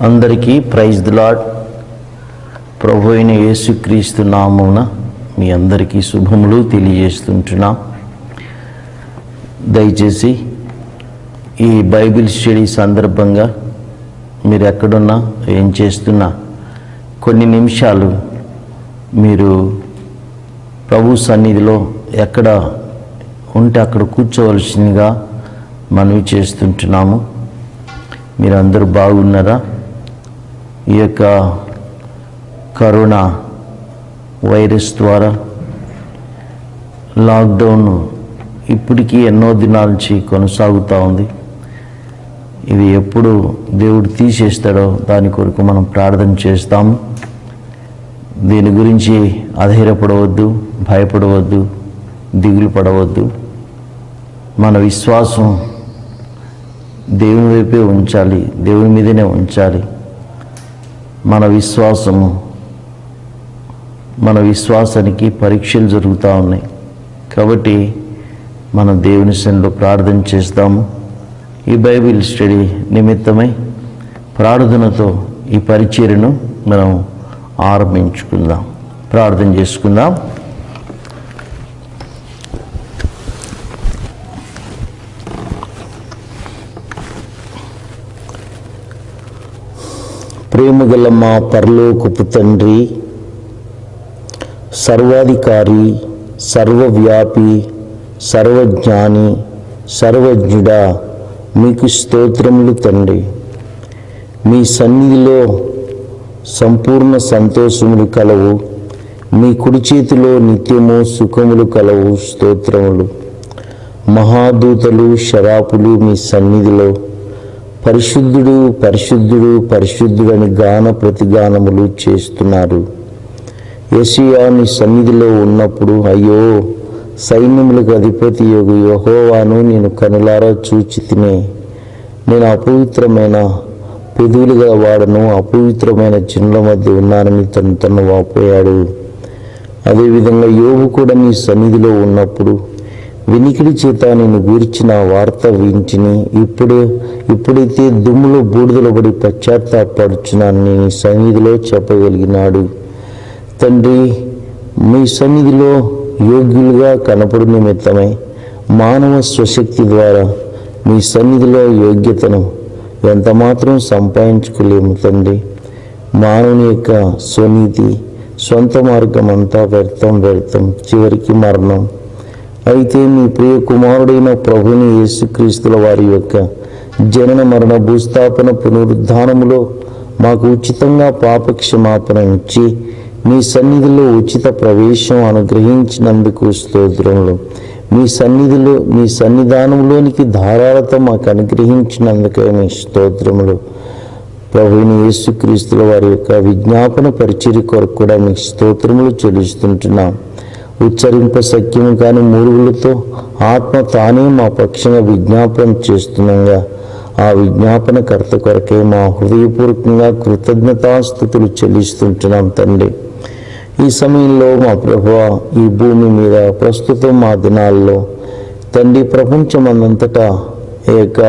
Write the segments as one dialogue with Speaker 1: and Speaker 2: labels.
Speaker 1: అందరికీ praise the lord. ప్రభు అయిన యేసుక్రీస్తు నామమున మీ అందరికీ శుభములు తెలియజేస్తుంటున్నా. దయచేసి ఈ బైబిల్ స్టడీ సందర్భంగా మీరు ఎక్కడున్నా ఏం చేస్తున్నా కొన్ని నిమిషాలు మీరు ప్రభు సన్నిధిలో ఎక్కడ ఉంటే అక్కడ కూర్చోవలసిందిగా మనవి చేస్తుంటున్నాము. మీరందరూ బాగున్నారా? ఈ యొక్క కరోనా వైరస్ ద్వారా లాక్డౌన్ ఇప్పటికీ ఎన్నో దినాల నుంచి కొనసాగుతూ ఉంది. ఇది ఎప్పుడు దేవుడు తీసేస్తాడో దాని కొరకు మనం ప్రార్థన చేస్తాము. దీని గురించి అధైర్యపడవద్దు, భయపడవద్దు, దిగులు పడవద్దు. మన విశ్వాసం దేవుని వైపే ఉంచాలి, దేవుని మీదనే ఉంచాలి. మన విశ్వాసానికి పరీక్షలు జరుగుతూ ఉన్నాయి కాబట్టి మనం దేవుని సన్నిధిలో ప్రార్థన చేస్తాము. ఈ బైబిల్ స్టడీ నిమిత్తమై ప్రార్థనతో ఈ పరిచర్యను మనం ఆరంభించుకుందాం. ప్రార్థన చేసుకుందాం. ప్రేమగల మా పరలోకపు తండ్రి, సర్వాధికారి, సర్వవ్యాపి, సర్వజ్ఞాని, సర్వజ్ఞుడా, మీకు స్తోత్రములు తండ్రి. మీ సన్నిధిలో సంపూర్ణ సంతోషములు కలవు, మీ కుడి చేతిలో నిత్యము సుఖములు కలవు. స్తోత్రములు. మహాదూతలు శరాపులు మీ సన్నిధిలో పరిశుద్ధుడు, పరిశుద్ధుడు, పరిశుద్ధుడు అని గాన ప్రతిగానములు చేస్తున్నారు. యేషయా నీ సన్నిధిలో ఉన్నప్పుడు, అయ్యో సైన్యములకు అధిపతి యోగు యెహోవాను నేను కనులారా చూచి తినే, నేను అపవిత్రమైన పెదవులు గల వాడను, అపవిత్రమైన జనుల మధ్య ఉన్నానని తను వాపోయాడు. అదేవిధంగా యోబు కూడా నీ సన్నిధిలో ఉన్నప్పుడు, వినికిడి చేత నేను గూర్చిన వార్త వింటిని, ఇప్పుడైతే దుమ్ములో బూడిదలో పడి పశ్చాత్తాపడుచున్నాను నీ సన్నిధిలో చెప్పగలిగినాడు. తండ్రి, మీ సన్నిధిలో యోగ్యులుగా కనపడు నిమిత్తమై మానవ స్వశక్తి ద్వారా మీ సన్నిధిలో యోగ్యతను ఎంతమాత్రం సంపాదించుకోలేము తండ్రి. మానవుని యొక్క స్వనీతి, సొంత మార్గం అంతా వ్యర్థం, చివరికి మరణం. అయితే మీ ప్రియ కుమారుడైన ప్రభుని యేసుక్రీస్తుల వారి యొక్క జనన మరణ భూస్థాపన పునరుద్ధానములో మాకు ఉచితంగా పాపక్షమాపణ ఇచ్చి మీ సన్నిధిలో ఉచిత ప్రవేశం అనుగ్రహించినందుకు స్తోత్రములు. మీ సన్నిధానంలోనికి ధారాళత మాకు అనుగ్రహించినందుకే మీ స్తోత్రములు. ప్రభుని యేసుక్రీస్తుల వారి యొక్క విజ్ఞాపన పరిచర్య కొరకు కూడా మీకు స్తోత్రములు చెల్లిస్తుంటున్నాం. ఉచ్చరింప సఖ్యము కాని మూలుగులతో ఆత్మ తానే మా పక్షంగా విజ్ఞాపన చేస్తుండగా ఆ విజ్ఞాపనకర్త కొరకే మా హృదయపూర్వకంగా కృతజ్ఞతాస్తుతులు చెల్లిస్తుంటున్నాం తండ్రి. ఈ సమయంలో మా ప్రభువా, ఈ భూమి మీద ప్రస్తుతం మా దినాల్లో తండ్రి ప్రపంచమందంతటా ఈ యొక్క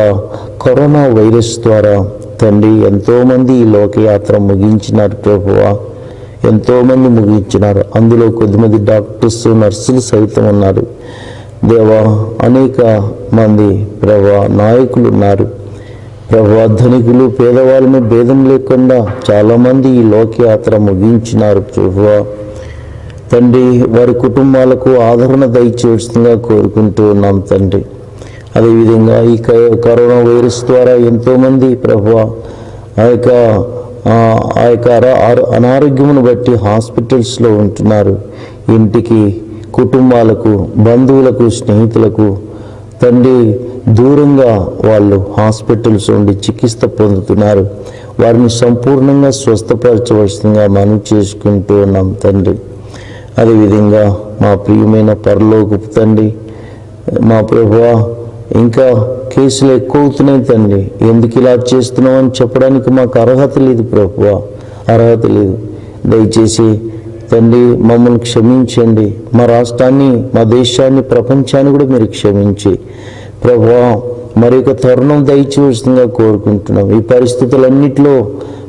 Speaker 1: కరోనా వైరస్ ద్వారా తండ్రి ఎంతోమంది ఈ లోకయాత్ర ముగించినారు ప్రభువా, ఎంతోమంది ముగించినారు. అందులో కొద్దిమంది డాక్టర్స్, నర్సులు సైతం ఉన్నారు దేవా. అనేక మంది ప్రభా నాయకులు ఉన్నారు ప్రభా. ధనికులు పేదవాళ్ళని భేదం లేకుండా చాలామంది ఈ లోకయాత్ర ముగించినారు ప్రభువా. తండ్రి, వారి కుటుంబాలకు ఆదరణ దయచేస్తుందిగా కోరుకుంటూ ఉన్నాం తండ్రి. అదేవిధంగా ఈ కరోనా వైరస్ ద్వారా ఎంతోమంది ప్రభువా ఆ యొక్క అనారోగ్యమును బట్టి హాస్పిటల్స్లో ఉంటున్నారు. ఇంటికి, కుటుంబాలకు, బంధువులకు, స్నేహితులకు తండ్రి దూరంగా వాళ్ళు హాస్పిటల్స్ ఉండి చికిత్స పొందుతున్నారు. వారిని సంపూర్ణంగా స్వస్థపరచవలసిందిగా మనం చేసుకుంటూ ఉన్నాం తండ్రి. అదేవిధంగా మా ప్రియమైన పరలోకపు తండ్రి, మా ప్రభువా, ఇంకా కేసులు ఎక్కువ అవుతున్నాయి తండ్రి. ఎందుకు ఇలా చేస్తున్నావు అని చెప్పడానికి మాకు అర్హత లేదు ప్రభువా, అర్హత లేదు. దయచేసి తండ్రి మమ్మల్ని క్షమించండి. మా రాష్ట్రాన్ని, మా దేశాన్ని, ప్రపంచాన్ని కూడా మీరు క్షమించి ప్రభువా మరి ఒక తరుణం దయచేస్తుందిగా కోరుకుంటున్నాం. ఈ పరిస్థితులన్నిటిలో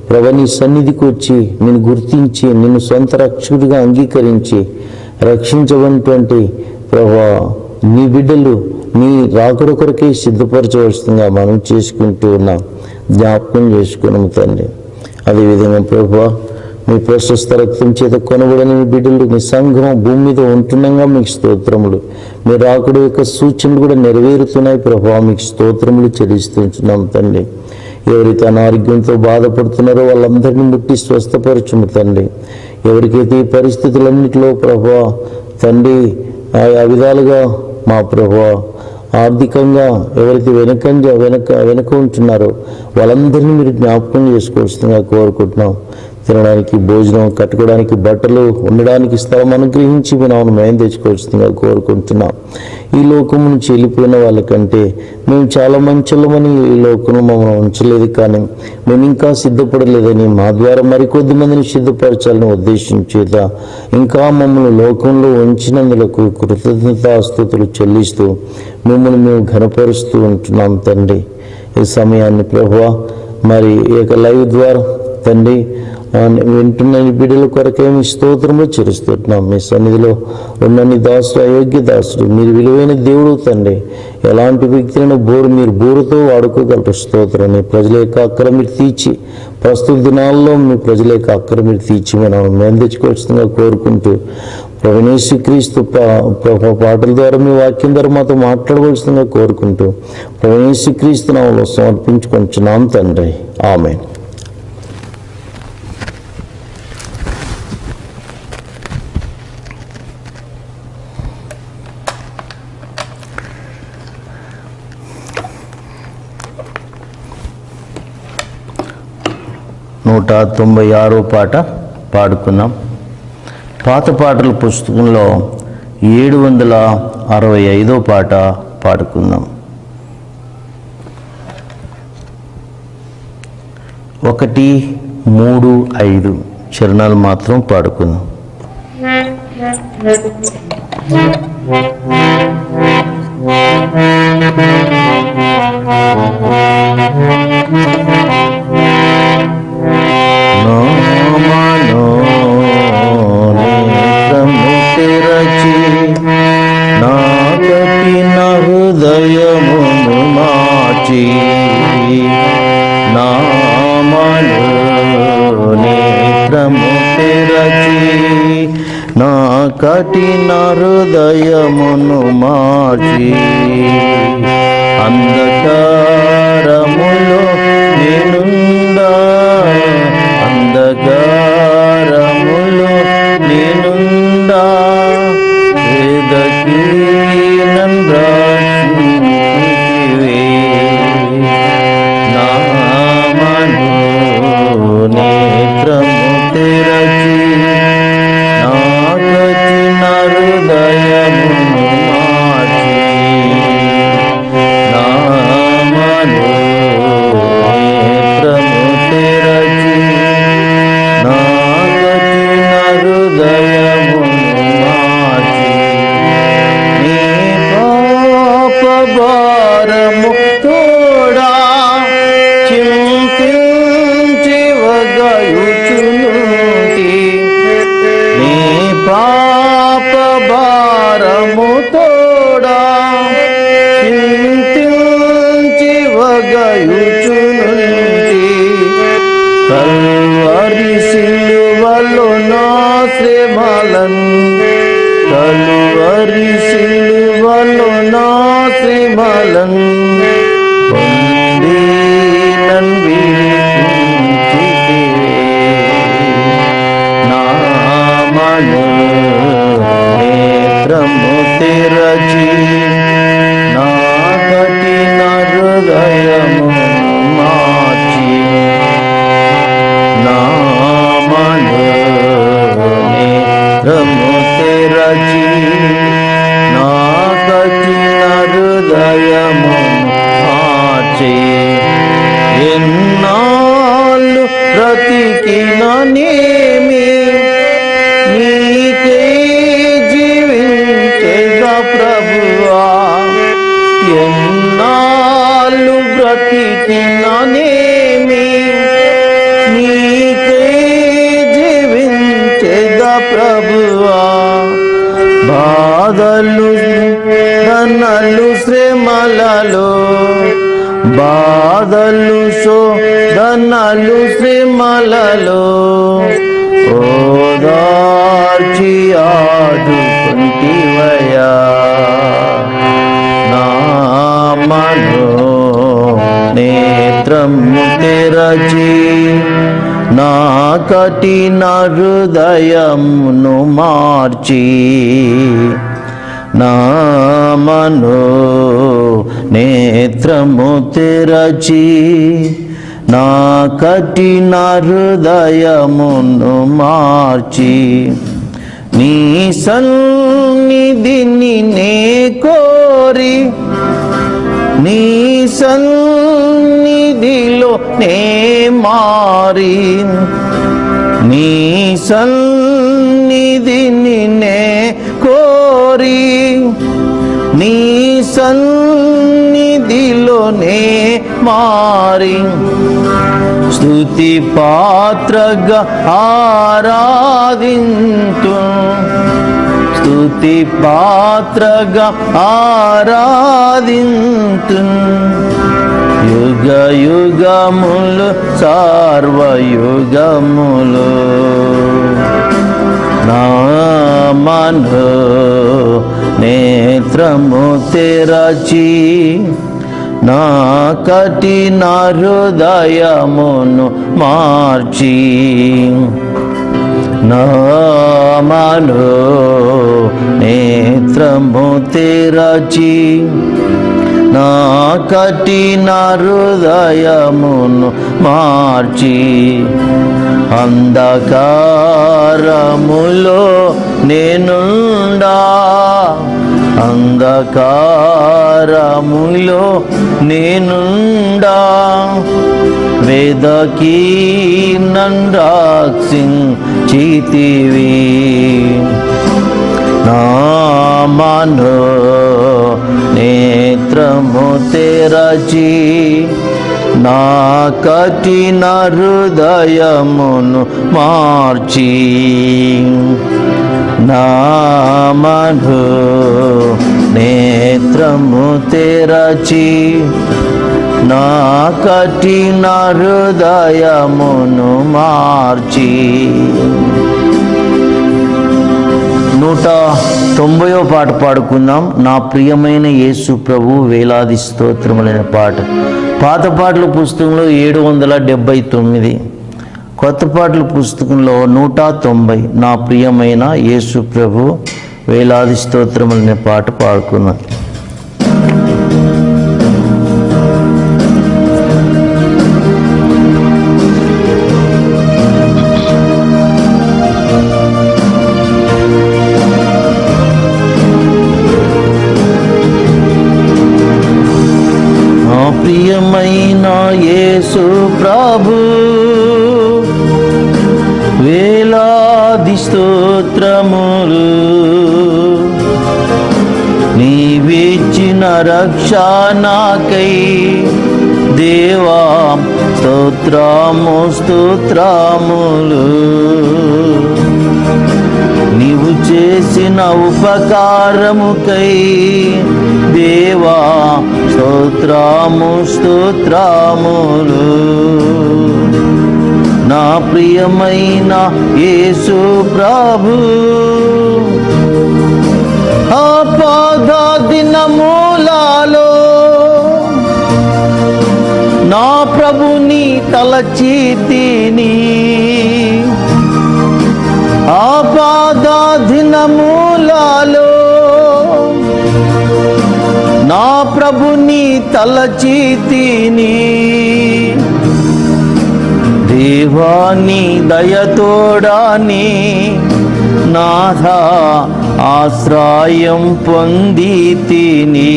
Speaker 1: ప్రభు నీ సన్నిధికి వచ్చి నిన్ను గుర్తించి నిన్ను సొంత రక్షకుడిగా అంగీకరించి రక్షించబడినటువంటి ప్రభా నీ బిడ్డలు నీ రాకడ కొరకే సిద్ధపరచవలసిందిగా మనం చేసుకుంటూ ఉన్నాం. జ్ఞాపకం చేసుకున్నాము తండ్రి. అదేవిధంగా ప్రభువా మీ ప్రశస్త రక్తం చేత కొనబడిన మీ బిడ్డలు నీ సంఘం భూమి మీద ఉంటుండగా మీకు స్తోత్రములు. మీ రాకడ యొక్క సూచనలు కూడా నెరవేరుతున్నాయి ప్రభువా, మీకు స్తోత్రములు చెల్లిస్తున్నాం తండ్రి. ఎవరైతే అనారోగ్యంతో బాధపడుతున్నారో వాళ్ళందరినీ ముట్టి స్వస్థపరచుము తండ్రి. ఎవరికైతే ఈ పరిస్థితులన్నింటిలో ప్రభువా తండ్రి ఆయా విధాలుగా మా ప్రభువా ఆర్థికంగా ఎవరైతే వెనక ఉంటున్నారో వాళ్ళందరినీ మీరు జ్ఞాపకం చేసుకోవాల్సిందిగా కోరుకుంటున్నాం. తినడానికి భోజనం, కట్టుకోవడానికి బట్టలు, ఉండడానికి స్థలం అనుగ్రహించి మేము మేం తెచ్చుకోవాల్సిందిగా కోరుకుంటున్నాం. ఈ లోకం నుంచి వెళ్ళిపోయిన వాళ్ళకంటే మేము చాలా మంచులమని ఈ లోకం మమ్మల్ని ఉంచలేదు, కానీ మేము ఇంకా సిద్ధపడలేదని మా ద్వారా మరికొద్ది మందిని సిద్ధపరచాలని ఉద్దేశించేత ఇంకా మమ్మల్ని లోకంలో ఉంచినందులకు కృతజ్ఞతాస్తుతులు చెల్లిస్తూ మిమ్మల్ని మేము ఘనపరుస్తూ ఉంటున్నాం తండ్రి. ఈ సమయాన్ని ప్రభువా మరి ఏక లైవ్ ద్వారా తండ్రి వింటున్న బిడ్డల కొరకేమి స్తోత్రములు చెల్లిస్తున్నాం. మీ సన్నిధిలో ఉన్న నీ దాసుడు అయోగ్య దాసుడు, మీరు విలువైన దేవుడు తండ్రి. ఎలాంటి వ్యక్తులను మీరు బోరుతో వాడుకోగలరు. స్తోత్రం. నీ ప్రజల యొక్క అక్కర మీరు తీర్చి ప్రస్తుత దినాల్లో మీ ప్రజల యొక్క అక్కర మీరు తీర్చి మేము తెచ్చుకోవాల్సిందిగా కోరుకుంటూ యేసుక్రీస్తు పాటల ద్వారా మీ వాక్యం ద్వారా మాతో మాట్లాడవలసిందిగా కోరుకుంటూ యేసుక్రీస్తు నామములో సమర్పించుకుంటున్నాం తండ్రి. ఆమేన్. నూట 96వ పాట పాడుకున్నాం. పాత పాటల పుస్తకంలో 765వ పాట పాడుకుందాం. 1, 3, 5 చరణాలు మాత్రం పాడుకుందాం. హృదయమును మార్చి నామను నేత్రము తెరచి నా కఠిన హృదయమును మార్చి అంధకారములో నేనుండా అంధకారములో నేనుండా వేదకి నంద్రాశివే నామను నేత్రము తెరచి నా కఠిన హృదయమును మార్చి నామను నేత్రము తెరచి నా కఠిన హృదయమును మార్చి నీ పాప భారము తోడా చింతించి వగయుచునుంటి నీ పాప భారము తోడా చింతించి వగయుచునుంటి కల్వరి సిలువలో నా శ్రమలను కల్వరి సిలువలో నా శ్రమలను పొంది నన్ను విడిపించితివే నామను నేత్రము తెరచి నా కఠిన హృదయమును మార్చి నామను నేత్రము తెరచి నా కఠిన హృదయమును మార్చి ఎన్నాళ్ళు బ్రతికిననేమి నీకే జీవించేదా ప్రభువా ఎన్నాళ్ళు బ్రతికిననేమి నీ ప్రభువా బాధలు ధనలు శ్రమలలో బాధలు శోధనలు శ్రమలలో ఓదార్చి ఆదుకుంటివయ్యా నా మనో నేత్రము తెరచి నా కఠిన హృదయమును మార్చి నా మనో నేత్రము తెరచి నా కఠిన హృదయమును మార్చి నీ సన్నిధిని నే కోరి నీ సన్నిధిలో నే మారి నీ సన్నిధిని నే కోరి నీ సన్నిధిలో నే మారి స్తుతి పాత్రగా ఆరాధింతు స్తుతి పాత్రగా ఆరాధింతు యుగ యుగములు సర్వయుగములు నా మనో నేత్రము తెరచి నా కఠిన హృదయమును మార్చి నా మనో నేత్రము తెరచి నా కఠిన హృదయమును మార్చి అంధకారములో నేనుండా అంధకారములో నేనుండా వెదకి నన్ను రక్షించితివి నా మనో నేత్రము తెరచి నా కఠిన హృదయమును మార్చి నా మనో నేత్రము తెరచి నా కఠిన హృదయమును మార్చి 190వ పాట పాడుకుందాం. నా ప్రియమైన యేసు ప్రభు వేలాది స్తోత్రములైన పాట. పాత పాటల పుస్తకంలో 779, కొత్త పాటల పుస్తకంలో 190. నా ప్రియమైన యేసు ప్రభు వేలాది స్తోత్రములైన పాట పాడుకుందాం. ప్రియమైన యేసు ప్రభు వేలాది స్తోత్రములు, నీవిచ్చిన రక్షణకై దేవా స్తోత్రము స్తోత్రములు, నీవు చేసిన ఉపకారముకై దేవా స్తోత్రము స్తోత్రములు. నా ప్రియమైన యేసు ప్రభు ఆపద దినములలో నా ప్రభుని తలచితిని, ఆపద దినములలో నా ప్రభుని తలచితిని. దేవాని దయతోడాని నాథ ఆశ్రయం పొందితిని,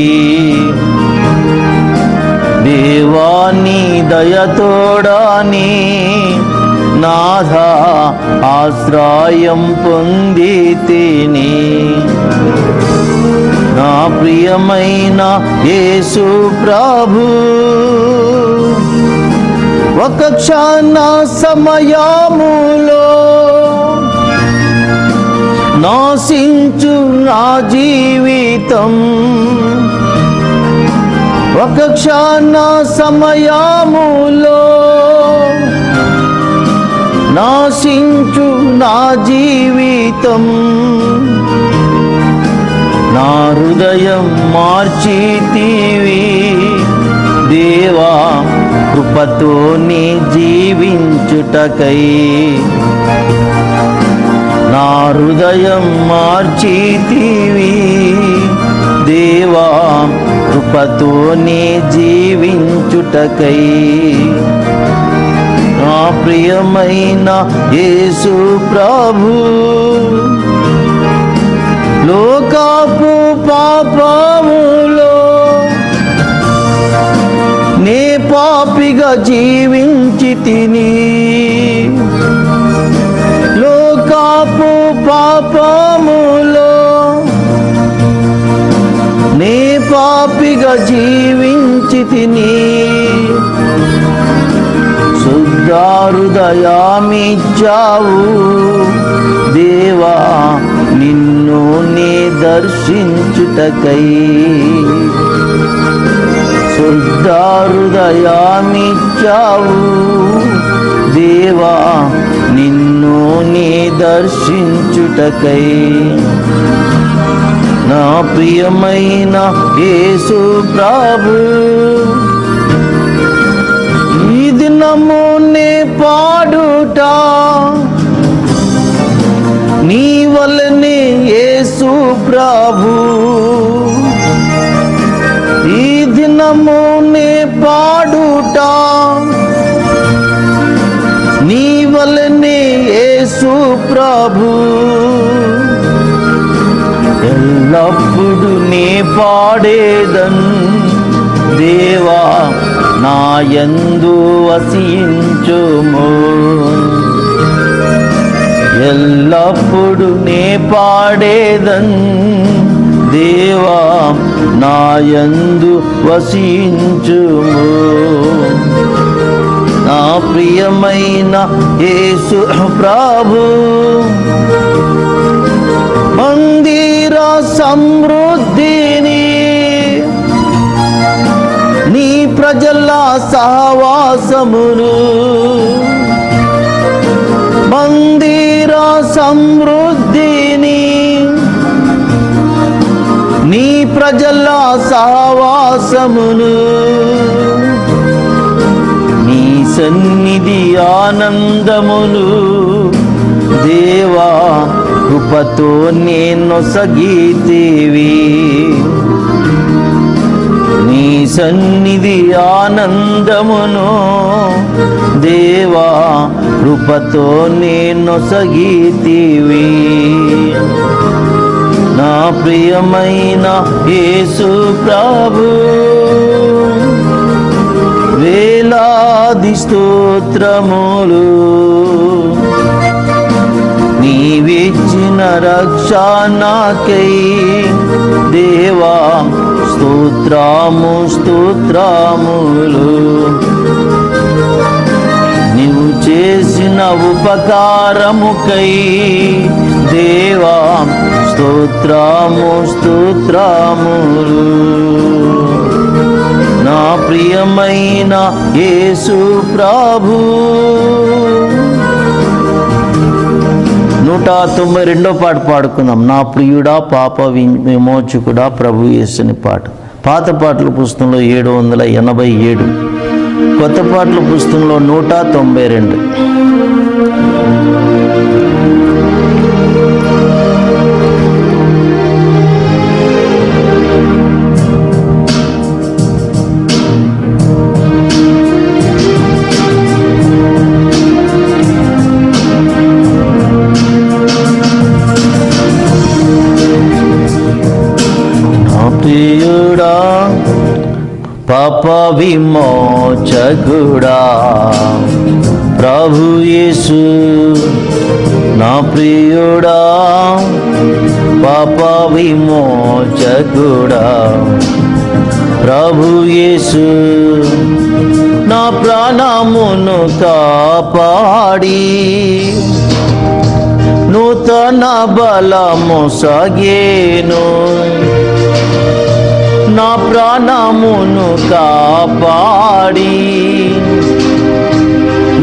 Speaker 1: దేవాని దయతోడాని నాథ ఆశ్రయం పొందితిని. నా ప్రియమైన యేసు ప్రభు ఒక క్షణ సమయములో నాశించు నా జీవితం ఒక క్షణ సమయములో నాశించు నా జీవితం నా హృదయం మార్చితివి దేవా కృపతో నీ జీవించుటకై నా హృదయం మార్చితివి దేవా కృపతో నీ జీవించుటకై నా ప్రియమైన యేసు ప్రభు లోకపు పాపములో నే పాపిగా జీవించితిని లోకపు పాపములో నే పాపిగా జీవించితిని శుద్ధ హృదయమిచ్చావు దేవా నిన్ను నీ దర్శించుటకై శుద్ధ హృదయమిచ్చావు దేవా నిన్ను నీ దర్శించుటకై నా ప్రియమైన యేసు ప్రభు ఈ దినము నే పాడుట నీ వలనే యేసు ప్రభు ఈ దినము నే పాడుట నీ వలనే యేసు ప్రభు ఎల్లప్పుడు నే పాడేదన్ దేవా నా యందు వసించుము ఎల్లప్పుడు నే పాడేదన్ దేవా నా యందు వసించుము నా ప్రియమైన యేసు ప్రభు మందిర సమృద్ధిని నీ ప్రజల సహవాసమును మందిర సమృద్ధిని నీ ప్రజల సహవాసమును నీ సన్నిధి ఆనందమును దేవా కృపతో నేను సగీతివి నీ సన్నిధి ఆనందమును దేవా కృపతో నేను సగీతివి నా ప్రియమైన యేసు ప్రభు వేలాది స్తోత్రములు నీవిచ్చిన రక్షణకై దేవా స్తోత్రము స్తోత్రములు నీవు చేసిన ఉపకారముకై దేవా స్తోత్రము స్తోత్రములు నా ప్రియమైన యేసు ప్రభు 192వ పాట పాడుకుందాం. నా ప్రియుడా పాప విమోచకుడా ప్రభు యేసుని పాట. పాత పాటల పుస్తకంలో 787, కొత్త పాటల పుస్తకంలో 192. ప్రియుడా పాప విమోచకుడా ప్రభు యేసు నా ప్రియుడా పాప విమోచకుడా ప్రభు యేసు నా ప్రాణమును కాపాడి నూతన బలము సాగేను, నా ప్రాణమును కాపాడి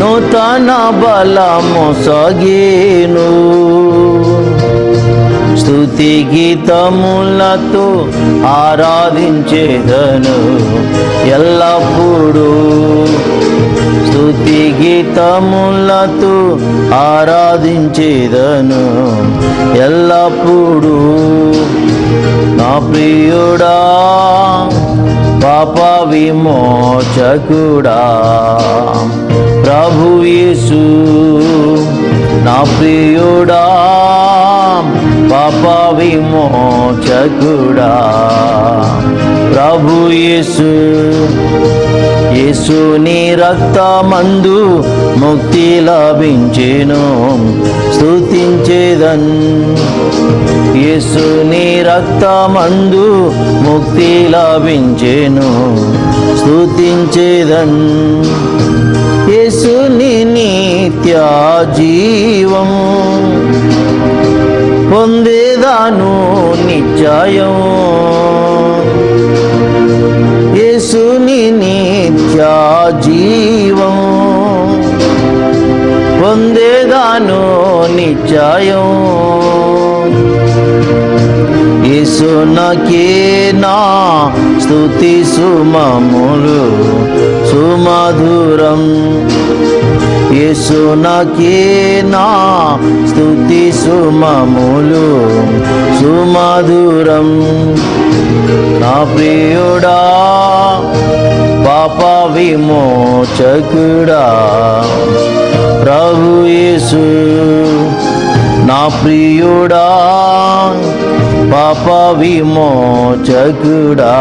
Speaker 1: నూతన బలము సాగేను. స్తుతి గీతములతో ఆరాధించేదను ఎల్లప్పుడూ, స్తుతి గీతములతో ఆరాధించేదను ఎల్లప్పుడూ. నా ప్రియుడా పాప విమోచకుడా ప్రభు యేసు, నా ప్రియుడా పాప విమోచకుడా ప్రభు యేసు. యేసుని రక్తమందు ముక్తి లభించెను, స్తుతించేదన్. యేసుని రక్తమందు ముక్తి లభించెను, స్తుతించేదన్. యేసుని నిత్య జీవం పొందేదాను నిశ్చయం, యేసుని నిత్య జీవం పొందేదాను నిశ్చయం. యేసు నాకే నా స్తుతి సుమములు సుమధురం, యేసు నాకే నా స్తుతి సుమములు సుమధురం. నా ప్రియుడా పాప విమోచకుడా ప్రభు యేసు, నా ప్రియుడా పాప విమోచకుడా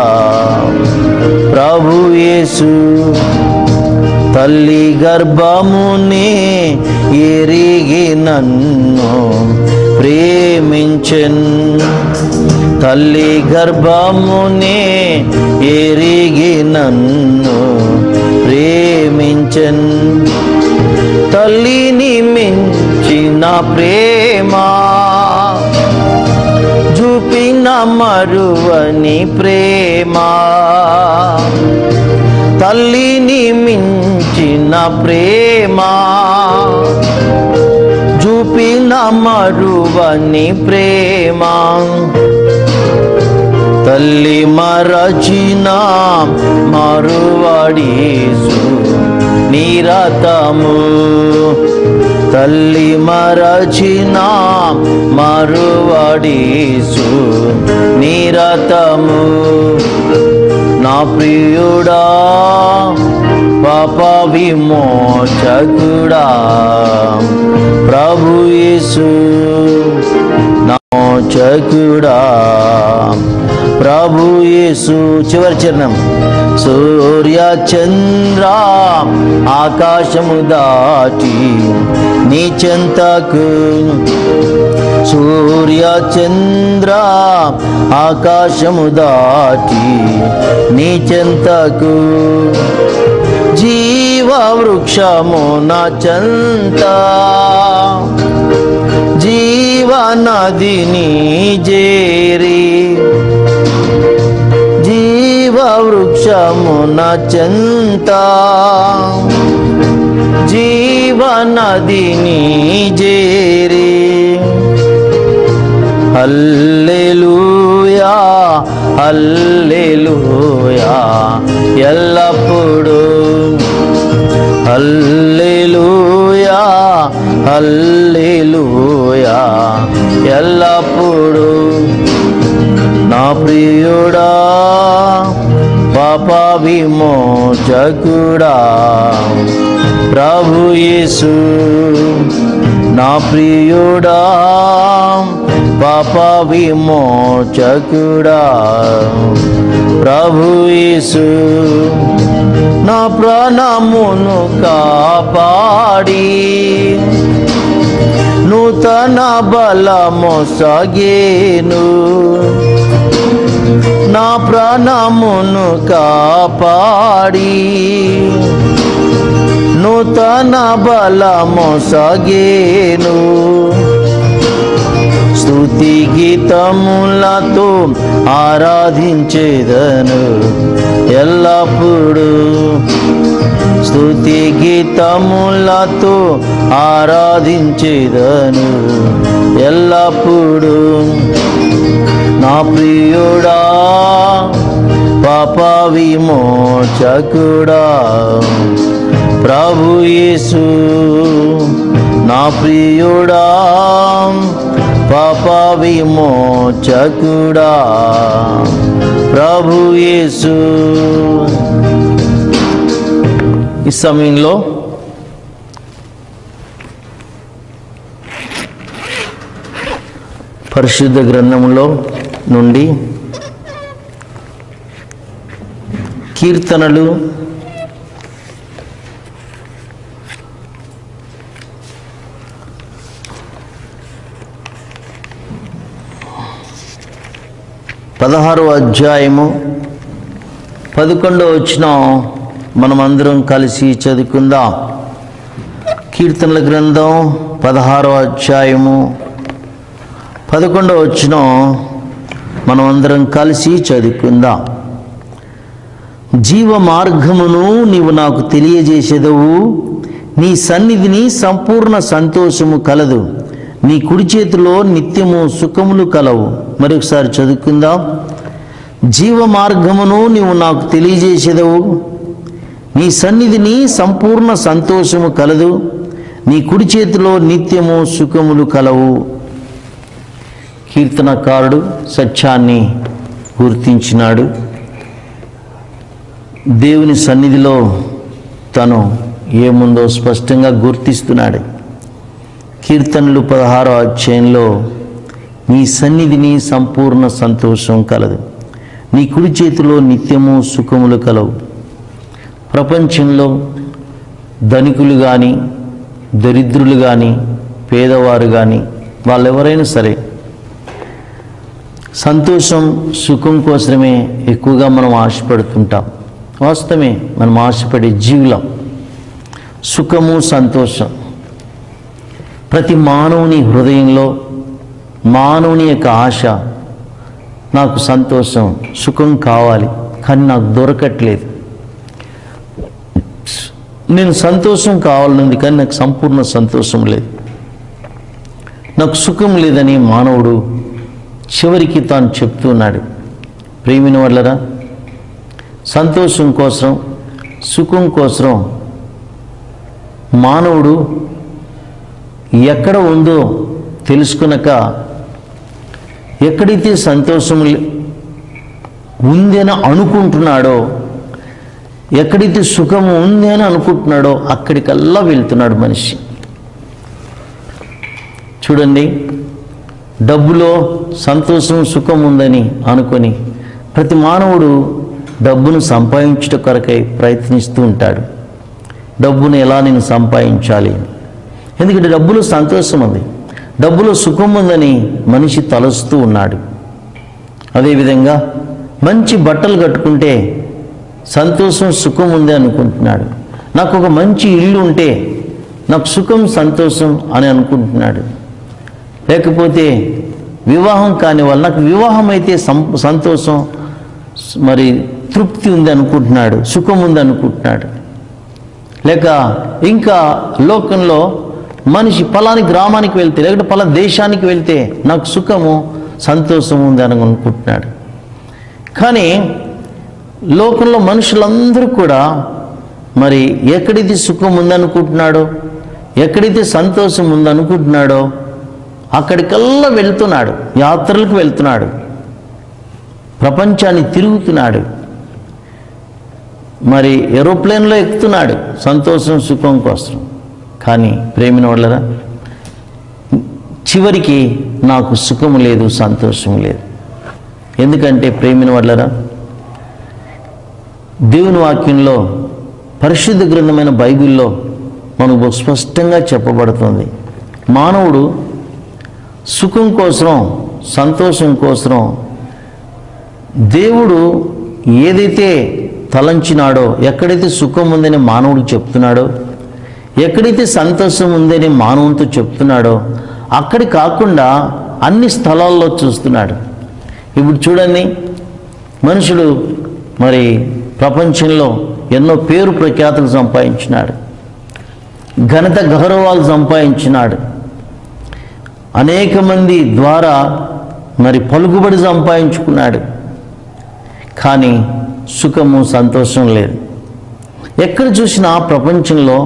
Speaker 1: ప్రభు యేసు. తల్లి గర్భమునే ఎరిగి నన్ను ప్రేమించెన్, తల్లి గర్భమునే ఎరిగి నన్ను ప్రేమించెన్. తల్లిని మించిన ప్రేమ చూపిన మరువని ప్రేమ, తల్లిని మించిన ప్రేమ చూపిన మరువని ప్రేమ. తల్లి మరచిన మరువడేసు నిరతము, తల్లి మరచిన మరువడేసు నిరతము. నా ప్రియుడా పాప విమోచకుడా ప్రభు యేసు, నా మోచకుడా ప్రభు యేసు. చివరి చరణం. సూర్య చంద్ర ఆకాశము దాటి నీ చెంతకు, సూర్య చంద్ర ఆకాశము దాటి నీ చెంతకు, జీవ వృక్షము నా చెంత జీవ నదిని చేరి, జీవ వృక్షము నా చెంత జీవ నదిని చేరి. హల్లెలూయా హల్లెలూయా ఎల్లప్పుడూ, హల్లెలూయా హల్లెలూయా ఎల్లప్పుడూ. నా ప్రియుడా పాప విమోచకుడా ప్రభు యేసు, నా ప్రియుడా పాప విమోచకుడా ప్రభు యేసు. నా ప్రాణమును కాపాడి నూతన బలము సాగేను, నా ప్రాణమును కాపాడి నూతన బలము సాగేను. స్తుతి గీతములతో ఆరాధించేదను ఎల్లప్పుడూ. స్తుతి గీతములతో ఆరాధించేదను ఎల్లప్పుడూ. నా ప్రియుడా పాప విమోచకుడా ప్రభు యేసు, నా ప్రియుడా పాప విమోచకుడా ప్రభు యేసు. ఈ సమయంలో పరిశుద్ధ గ్రంథములో నుండి కీర్తనలు 16వ అధ్యాయము 11వ వచనం మనమందరం కలిసి చదువుకుందాం. కీర్తనల గ్రంథం 16వ అధ్యాయము 11వ వచనం మనమందరం కలిసి చదువుకుందాం. జీవ మార్గమును నీవు నాకు తెలియజేసేదవు, నీ సన్నిధిని సంపూర్ణ సంతోషము కలదు, నీ కుడి చేతిలో నిత్యము సుఖములు కలవు. మరొకసారి చదువుకుందాం. జీవ మార్గమును నీవు నాకు తెలియజేసేదవు, నీ సన్నిధిని సంపూర్ణ సంతోషము కలదు, నీ కుడి చేతిలో నిత్యము సుఖములు కలవు. కీర్తనకారుడు సత్యాన్ని గుర్తించినాడు. దేవుని సన్నిధిలో తను ఏముందో స్పష్టంగా గుర్తిస్తున్నాడు. కీర్తనలు 16వ అధ్యాయంలో నీ సన్నిధిని సంపూర్ణ సంతోషం కలదు, నీ కుడి చేతిలో నిత్యము సుఖములు కలవు. ప్రపంచంలో ధనికులు కానీ దరిద్రులు కానీ పేదవారు కానీ వాళ్ళెవరైనా సరే సంతోషం సుఖం కోసమే ఎక్కువగా మనం ఆశపడుతుంటాం. వాస్తవమే, మనం ఆశపడే జీవులం. సుఖము సంతోషం ప్రతి మానవుని హృదయంలో, మానవుని యొక్క ఆశ, నాకు సంతోషం సుఖం కావాలి కానీ నాకు దొరకట్లేదు. నేను సంతోషం కావాలనుంది కానీ నాకు సంపూర్ణ సంతోషం లేదు, నాకు సుఖం లేదని మానవుడు చివరికి తాను చెప్తున్నాడు. ప్రియమైన వాళ్ళరా, సంతోషం కోసం సుఖం కోసం మానవుడు ఎక్కడ ఉందో తెలుసుకునక, ఎక్కడైతే సంతోషం ఉంది అని అనుకుంటున్నాడో, ఎక్కడైతే సుఖము ఉంది అని అనుకుంటున్నాడో అక్కడికల్లా వెళ్తున్నాడు మనిషి. చూడండి, డబ్బులో సంతోషం సుఖం ఉందని అనుకొని ప్రతి మానవుడు డబ్బును సంపాదించుట కొరకై ప్రయత్నిస్తూ ఉంటాడు. డబ్బును ఎలా నేను సంపాదించాలి, ఎందుకంటే డబ్బులో సంతోషం ఉంది, డబ్బులో సుఖం ఉందని మనిషి తలుస్తూ ఉన్నాడు. అదేవిధంగా మంచి బట్టలు కట్టుకుంటే సంతోషం సుఖం ఉంది అనుకుంటున్నాడు. నాకు ఒక మంచి ఇల్లు ఉంటే నాకు సుఖం సంతోషం అని అనుకుంటున్నాడు. లేకపోతే వివాహం కాని వాళ్ళు నాకు వివాహం అయితే సంతోషం మరి తృప్తి ఉంది అనుకుంటున్నాడు, సుఖం ఉంది అనుకుంటున్నాడు. లేక ఇంకా లోకంలో మనిషి పలాని గ్రామానికి వెళ్తే లేకపోతే పలా దేశానికి వెళ్తే నాకు సుఖము సంతోషం ఉంది అని అనుకుంటున్నాడు. కానీ లోకంలో మనుషులందరూ కూడా మరి ఎక్కడైతే సుఖం ఉందనుకుంటున్నాడో, ఎక్కడైతే సంతోషం ఉందనుకుంటున్నాడో అక్కడికల్లా వెళ్తున్నాడు, యాత్రలకు వెళ్తున్నాడు, ప్రపంచాన్ని తిరుగుతున్నాడు, మరి ఏరోప్లేన్లో ఎక్కుతున్నాడు సంతోషం సుఖం కోసం. కానీ ప్రేమిన వాళ్ళరా, చివరికి నాకు సుఖం లేదు, సంతోషం లేదు. ఎందుకంటే ప్రేమిన వాళ్ళరా, దేవుని వాక్యంలో పరిశుద్ధ గ్రంథమైన బైబిల్లో మనకు స్పష్టంగా చెప్పబడుతుంది, మానవుడు సుఖం కోసం సంతోషం కోసం దేవుడు ఏదైతే తలంచినాడో, ఎక్కడైతే సుఖం ఉందని మానవుడికి చెప్తున్నాడో, ఎక్కడైతే సంతోషం ఉందని మానవునితో చెప్తున్నాడో అక్కడి కాకుండా అన్ని స్థలాల్లో చూస్తున్నాడు. ఇప్పుడు చూడండి, మనుషుడు మరి ప్రపంచంలో ఎన్నో పేరు ప్రఖ్యాతులు సంపాదించినాడు, ఘనత గౌరవాలు సంపాదించినాడు, అనేక మంది ద్వారా మరి పలుకుబడి సంపాదించుకున్నాడు. కానీ సుఖము సంతోషం లేదు. ఎక్కడ చూసినా ప్రపంచంలో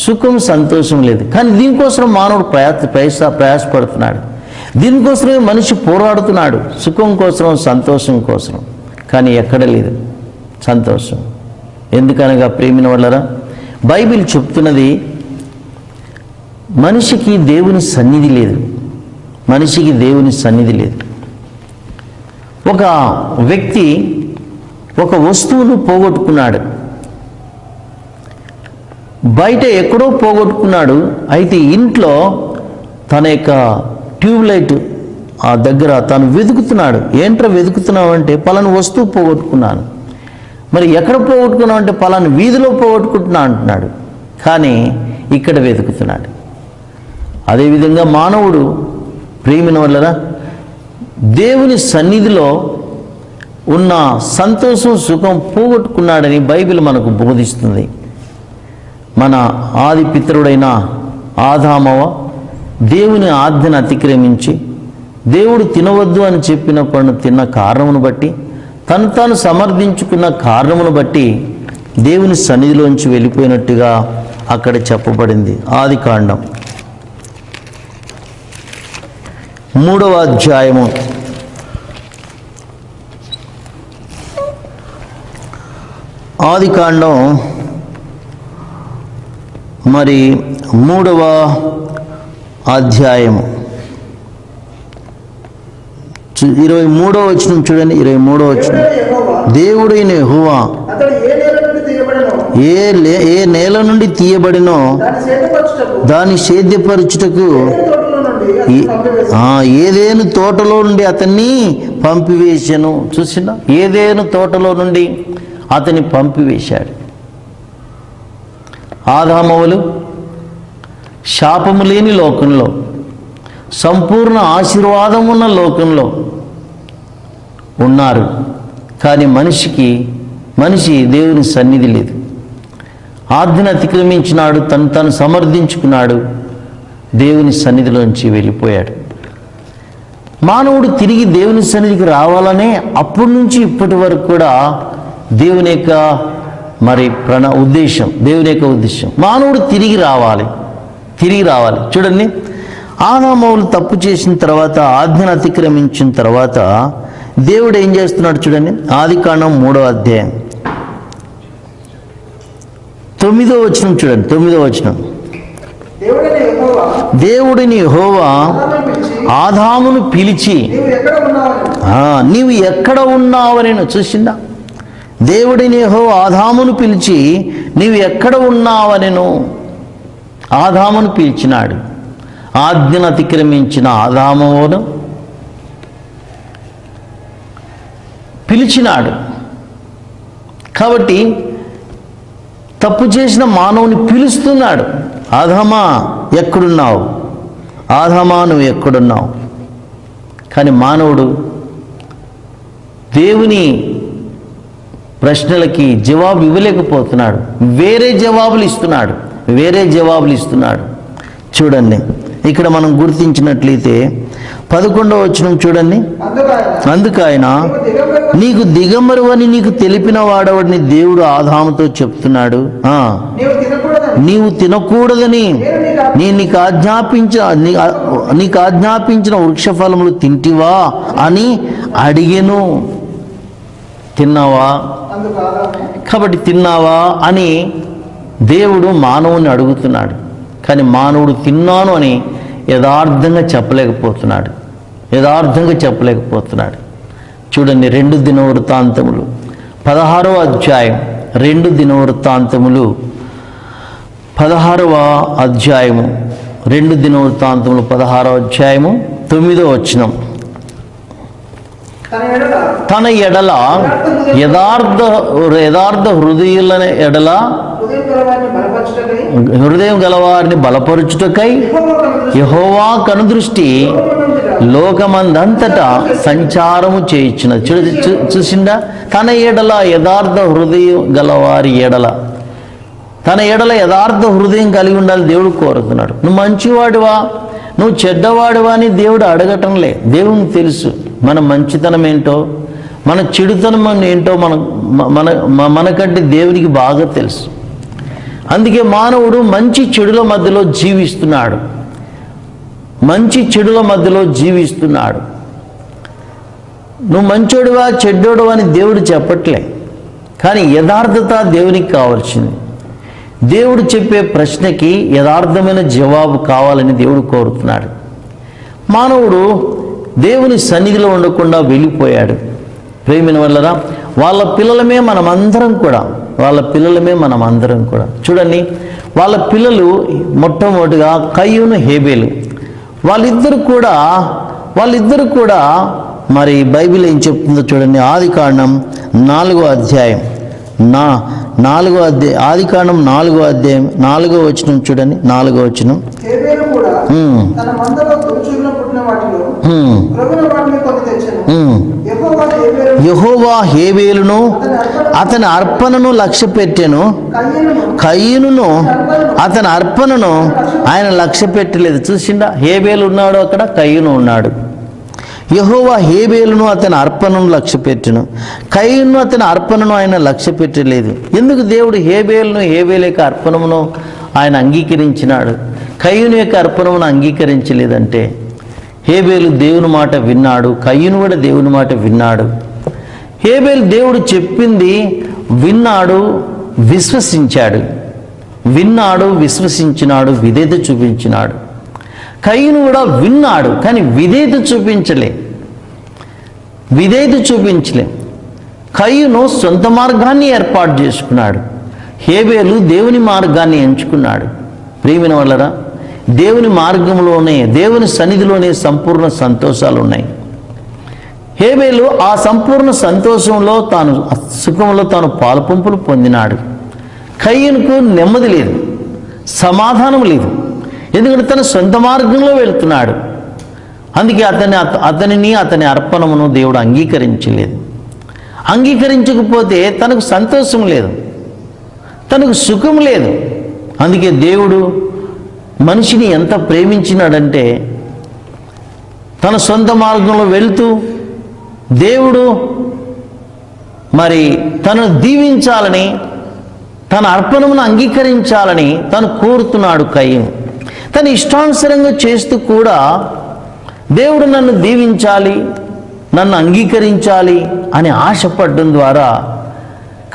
Speaker 1: సుఖం సంతోషం లేదు. కానీ దీనికోసం మానవుడు ప్రయాసపడుతున్నాడు. దీనికోసమే మనిషి పోరాడుతున్నాడు, సుఖం కోసం, సంతోషం కోసం. కానీ ఎక్కడ లేదు సంతోషం. ఎందుకనగా ప్రేమిన వాళ్ళరా, బైబిల్ చెప్తున్నది మనిషికి దేవుని సన్నిధి లేదు. మనిషికి దేవుని సన్నిధి లేదు. ఒక వ్యక్తి ఒక వస్తువును పోగొట్టుకున్నాడు, బయట ఎక్కడో పోగొట్టుకున్నాడు. అయితే ఇంట్లో తన యొక్క ట్యూబ్లైట్ ఆ దగ్గర తను వెతుకుతున్నాడు. ఏంట్రా వెతుకుతున్నావు అంటే, పలానా వస్తువు పోగొట్టుకున్నాను. మరి ఎక్కడ పోగొట్టుకున్నావు అంటే, పలానా వీధిలో పోగొట్టుకుంటున్నా అంటున్నాడు. కానీ ఇక్కడ వెతుకుతున్నాడు. అదేవిధంగా మానవుడు ప్రేమిన వల్లరా దేవుని సన్నిధిలో ఉన్న సంతోషం, సుఖం పోగొట్టుకున్నాడని బైబిల్ మనకు బోధిస్తుంది. మన ఆది పితరుడైన ఆదామవ దేవుని ఆజ్ఞను అతిక్రమించి దేవుడు తినవద్దు అని చెప్పిన పండు తిన్న కారణమును బట్టి, తను తాను సమర్థించుకున్న కారణమును బట్టి దేవుని సన్నిధిలోంచి వెళ్ళిపోయినట్టుగా అక్కడ చెప్పబడింది. ఆదికాండం 3వ అధ్యాయము ఆదికాండం మరి 3వ అధ్యాయము 23వ వచనం చూడండి. 23వ వచనం, దేవుడైన యెహోవా ఏ నేల నుండి తీయబడినో దాన్ని సేద్యపరచుటకు ఏదేను తోటలో నుండి అతన్ని పంపివేశాను. చూసినా, ఏదేను తోటలో నుండి అతన్ని పంపివేశాడు. ఆదామవులు శాపము లేని లోకంలో, సంపూర్ణ ఆశీర్వాదం ఉన్న లోకంలో ఉన్నారు. కానీ మనిషి దేవుని సన్నిధి లేదు. ఆజ్ఞను అతిక్రమించినాడు, తను సమర్థించుకున్నాడు, దేవుని సన్నిధిలోంచి వెళ్ళిపోయాడు. మానవుడు తిరిగి దేవుని సన్నిధికి రావాలనే అప్పటి నుంచి ఇప్పటి వరకు కూడా దేవుని యొక్క మరి ఉద్దేశం, దేవుని యొక్క ఉద్దేశం మానవుడు తిరిగి రావాలి. చూడండి, ఆదామవులు తప్పు చేసిన తర్వాత, ఆజ్ఞను అతిక్రమించిన తర్వాత దేవుడు ఏం చేస్తున్నాడు చూడండి. ఆదికాండం 3వ అధ్యాయం 9వ వచనం చూడండి. 9వ వచనం, దేవుడిని యెహోవా ఆదామును పిలిచి నీవు ఎక్కడ ఉన్నావని. చూసిందా, దేవుడిని యెహోవా ఆదామును పిలిచి నీవు ఎక్కడ ఉన్నావనెను. ఆదామును పిలిచినాడు. ఆజ్ఞను అతిక్రమించిన ఆదామును పిలిచినాడు. కాబట్టి తప్పు చేసిన మానవుని పిలుస్తున్నాడు. ఆదామా ఎక్కడున్నావు, ఆదామా నువ్వు ఎక్కడున్నావు. కానీ మానవుడు దేవుని ప్రశ్నలకి జవాబు ఇవ్వలేకపోతున్నాడు. వేరే జవాబులు ఇస్తున్నాడు. చూడండి, ఇక్కడ మనం గుర్తించినట్లయితే 11వ వచనం చూడండి. అందుకైన నీకు దిగంబరువని నీకు తెలిపిన వాడవడిని దేవుడు ఆదాముతో చెప్తున్నాడు. నీవు తినకూడదని నేను నీకు ఆజ్ఞాపించిన వృక్ష ఫలములు తింటివా అని అడిగెను. తిన్నావా? కాబట్టి తిన్నావా అని దేవుడు మానవుని అడుగుతున్నాడు. కానీ మానవుడు తిన్నాను అని యథార్థంగా చెప్పలేకపోతున్నాడు. చూడండి, 2 దినవృత్తాంతములు 16వ అధ్యాయం, 2 దినవృత్తాంతములు 16వ అధ్యాయము, 2 దినవృత్తాంతములు 16వ అధ్యాయము 9వ వచనం, తన ఎడల యథార్థ హృదయుల ఎడల హృదయం గలవారిని బలపరుచుటకై యెహోవా కనుదృష్టి లోకమందంతటా సంచారము చేయించినది. చూసిందా? తన ఎడల యథార్థ హృదయం గలవారి ఎడల, తన ఎడల యథార్థ హృదయం కలిగి ఉండాలి దేవుడు కోరుతున్నాడు. నువ్వు మంచివాడివా, నువ్వు చెడ్డవాడివా అని దేవుడు అడగటంలే. దేవునికి తెలుసు మన మంచితనం ఏంటో, మన చెడుతనం ఏంటో మనకంటే దేవునికి బాగా తెలుసు. అందుకే మానవుడు మంచి చెడుల మధ్యలో జీవిస్తున్నాడు, మంచి చెడుల మధ్యలో జీవిస్తున్నాడు. నువ్వు మంచోడివా చెడ్డోడువా అని దేవుడు చెప్పట్లే, కానీ యథార్థత దేవునికి కావాల్సింది. దేవుడు చెప్పే ప్రశ్నకి యథార్థమైన జవాబు కావాలని దేవుడు కోరుతున్నాడు. మానవుడు దేవుని సన్నిధిలో ఉండకుండా వెళ్ళిపోయాడు. ప్రేమిన వల్లరా వాళ్ళ పిల్లలమే మనమందరం కూడా చూడండి, వాళ్ళ పిల్లలు మొట్టమొదటిగా కయ్యూను హేబేలు, వాళ్ళిద్దరు కూడా మరి బైబిల్ ఏం చెప్తుందో చూడండి. ఆదికాండం 4వ అధ్యాయం, ఆదికాండం 4వ అధ్యాయం 4వ వచనం చూడండి. 4వ వచనం, యెహోవా హేబేలును అతని అర్పణను లక్ష్య పెట్టెను, కయ్యూనును అతని అర్పణను ఆయన లక్ష్య పెట్టలేదు. చూసిండా? హేబేలు ఉన్నాడు అక్కడ, కయ్యూను ఉన్నాడు. యెహోవా హేబేలును అతని అర్పణను లక్ష్య పెట్టెను, కయ్యూను అతని అర్పణను ఆయన లక్ష్య పెట్టలేదు. ఎందుకు దేవుడు హేబేలు యొక్క అర్పణమును ఆయన అంగీకరించినాడు, కయ్యూను యొక్క అర్పణమును అంగీకరించలేదంటే? హేబేలు దేవుని మాట విన్నాడు, కయ్యూను కూడా దేవుని మాట విన్నాడు. హేబేలు దేవుడు చెప్పింది విన్నాడు, విశ్వసించినాడు, విధేయత చూపించినాడు. కయ్యూను కూడా విన్నాడు, కానీ విధేయత చూపించలే. కయ్యూను సొంత మార్గాన్ని ఏర్పాటు చేసుకున్నాడు, హేబేలు దేవుని మార్గాన్ని ఎంచుకున్నాడు. ప్రియమైన వాళ్ళరా, దేవుని మార్గంలోనే, దేవుని సన్నిధిలోనే సంపూర్ణ సంతోషాలు ఉన్నాయి. హేబేలు ఆ సంపూర్ణ సంతోషంలో సుఖంలో తాను పాలుపంపులు పొందినాడు. కయ్యూనుకు నెమ్మది లేదు, సమాధానం లేదు, ఎందుకంటే తన సొంత మార్గంలో వెళ్తున్నాడు. అందుకే అతని అర్పణమును దేవుడు అంగీకరించలేదు. అంగీకరించకపోతే తనకు సంతోషం లేదు, తనకు సుఖం లేదు. అందుకే దేవుడు మనిషిని ఎంత ప్రేమించినాడంటే, తన సొంత మార్గంలో వెళ్తూ దేవుడు మరి తనను దీవించాలని, తన అర్పణమును అంగీకరించాలని తను కోరుతున్నాడు. కయ్యూను తన ఇష్టానుసారంగా చేస్తూ కూడా దేవుడు నన్ను దీవించాలి, నన్ను అంగీకరించాలి అని ఆశపడడం ద్వారా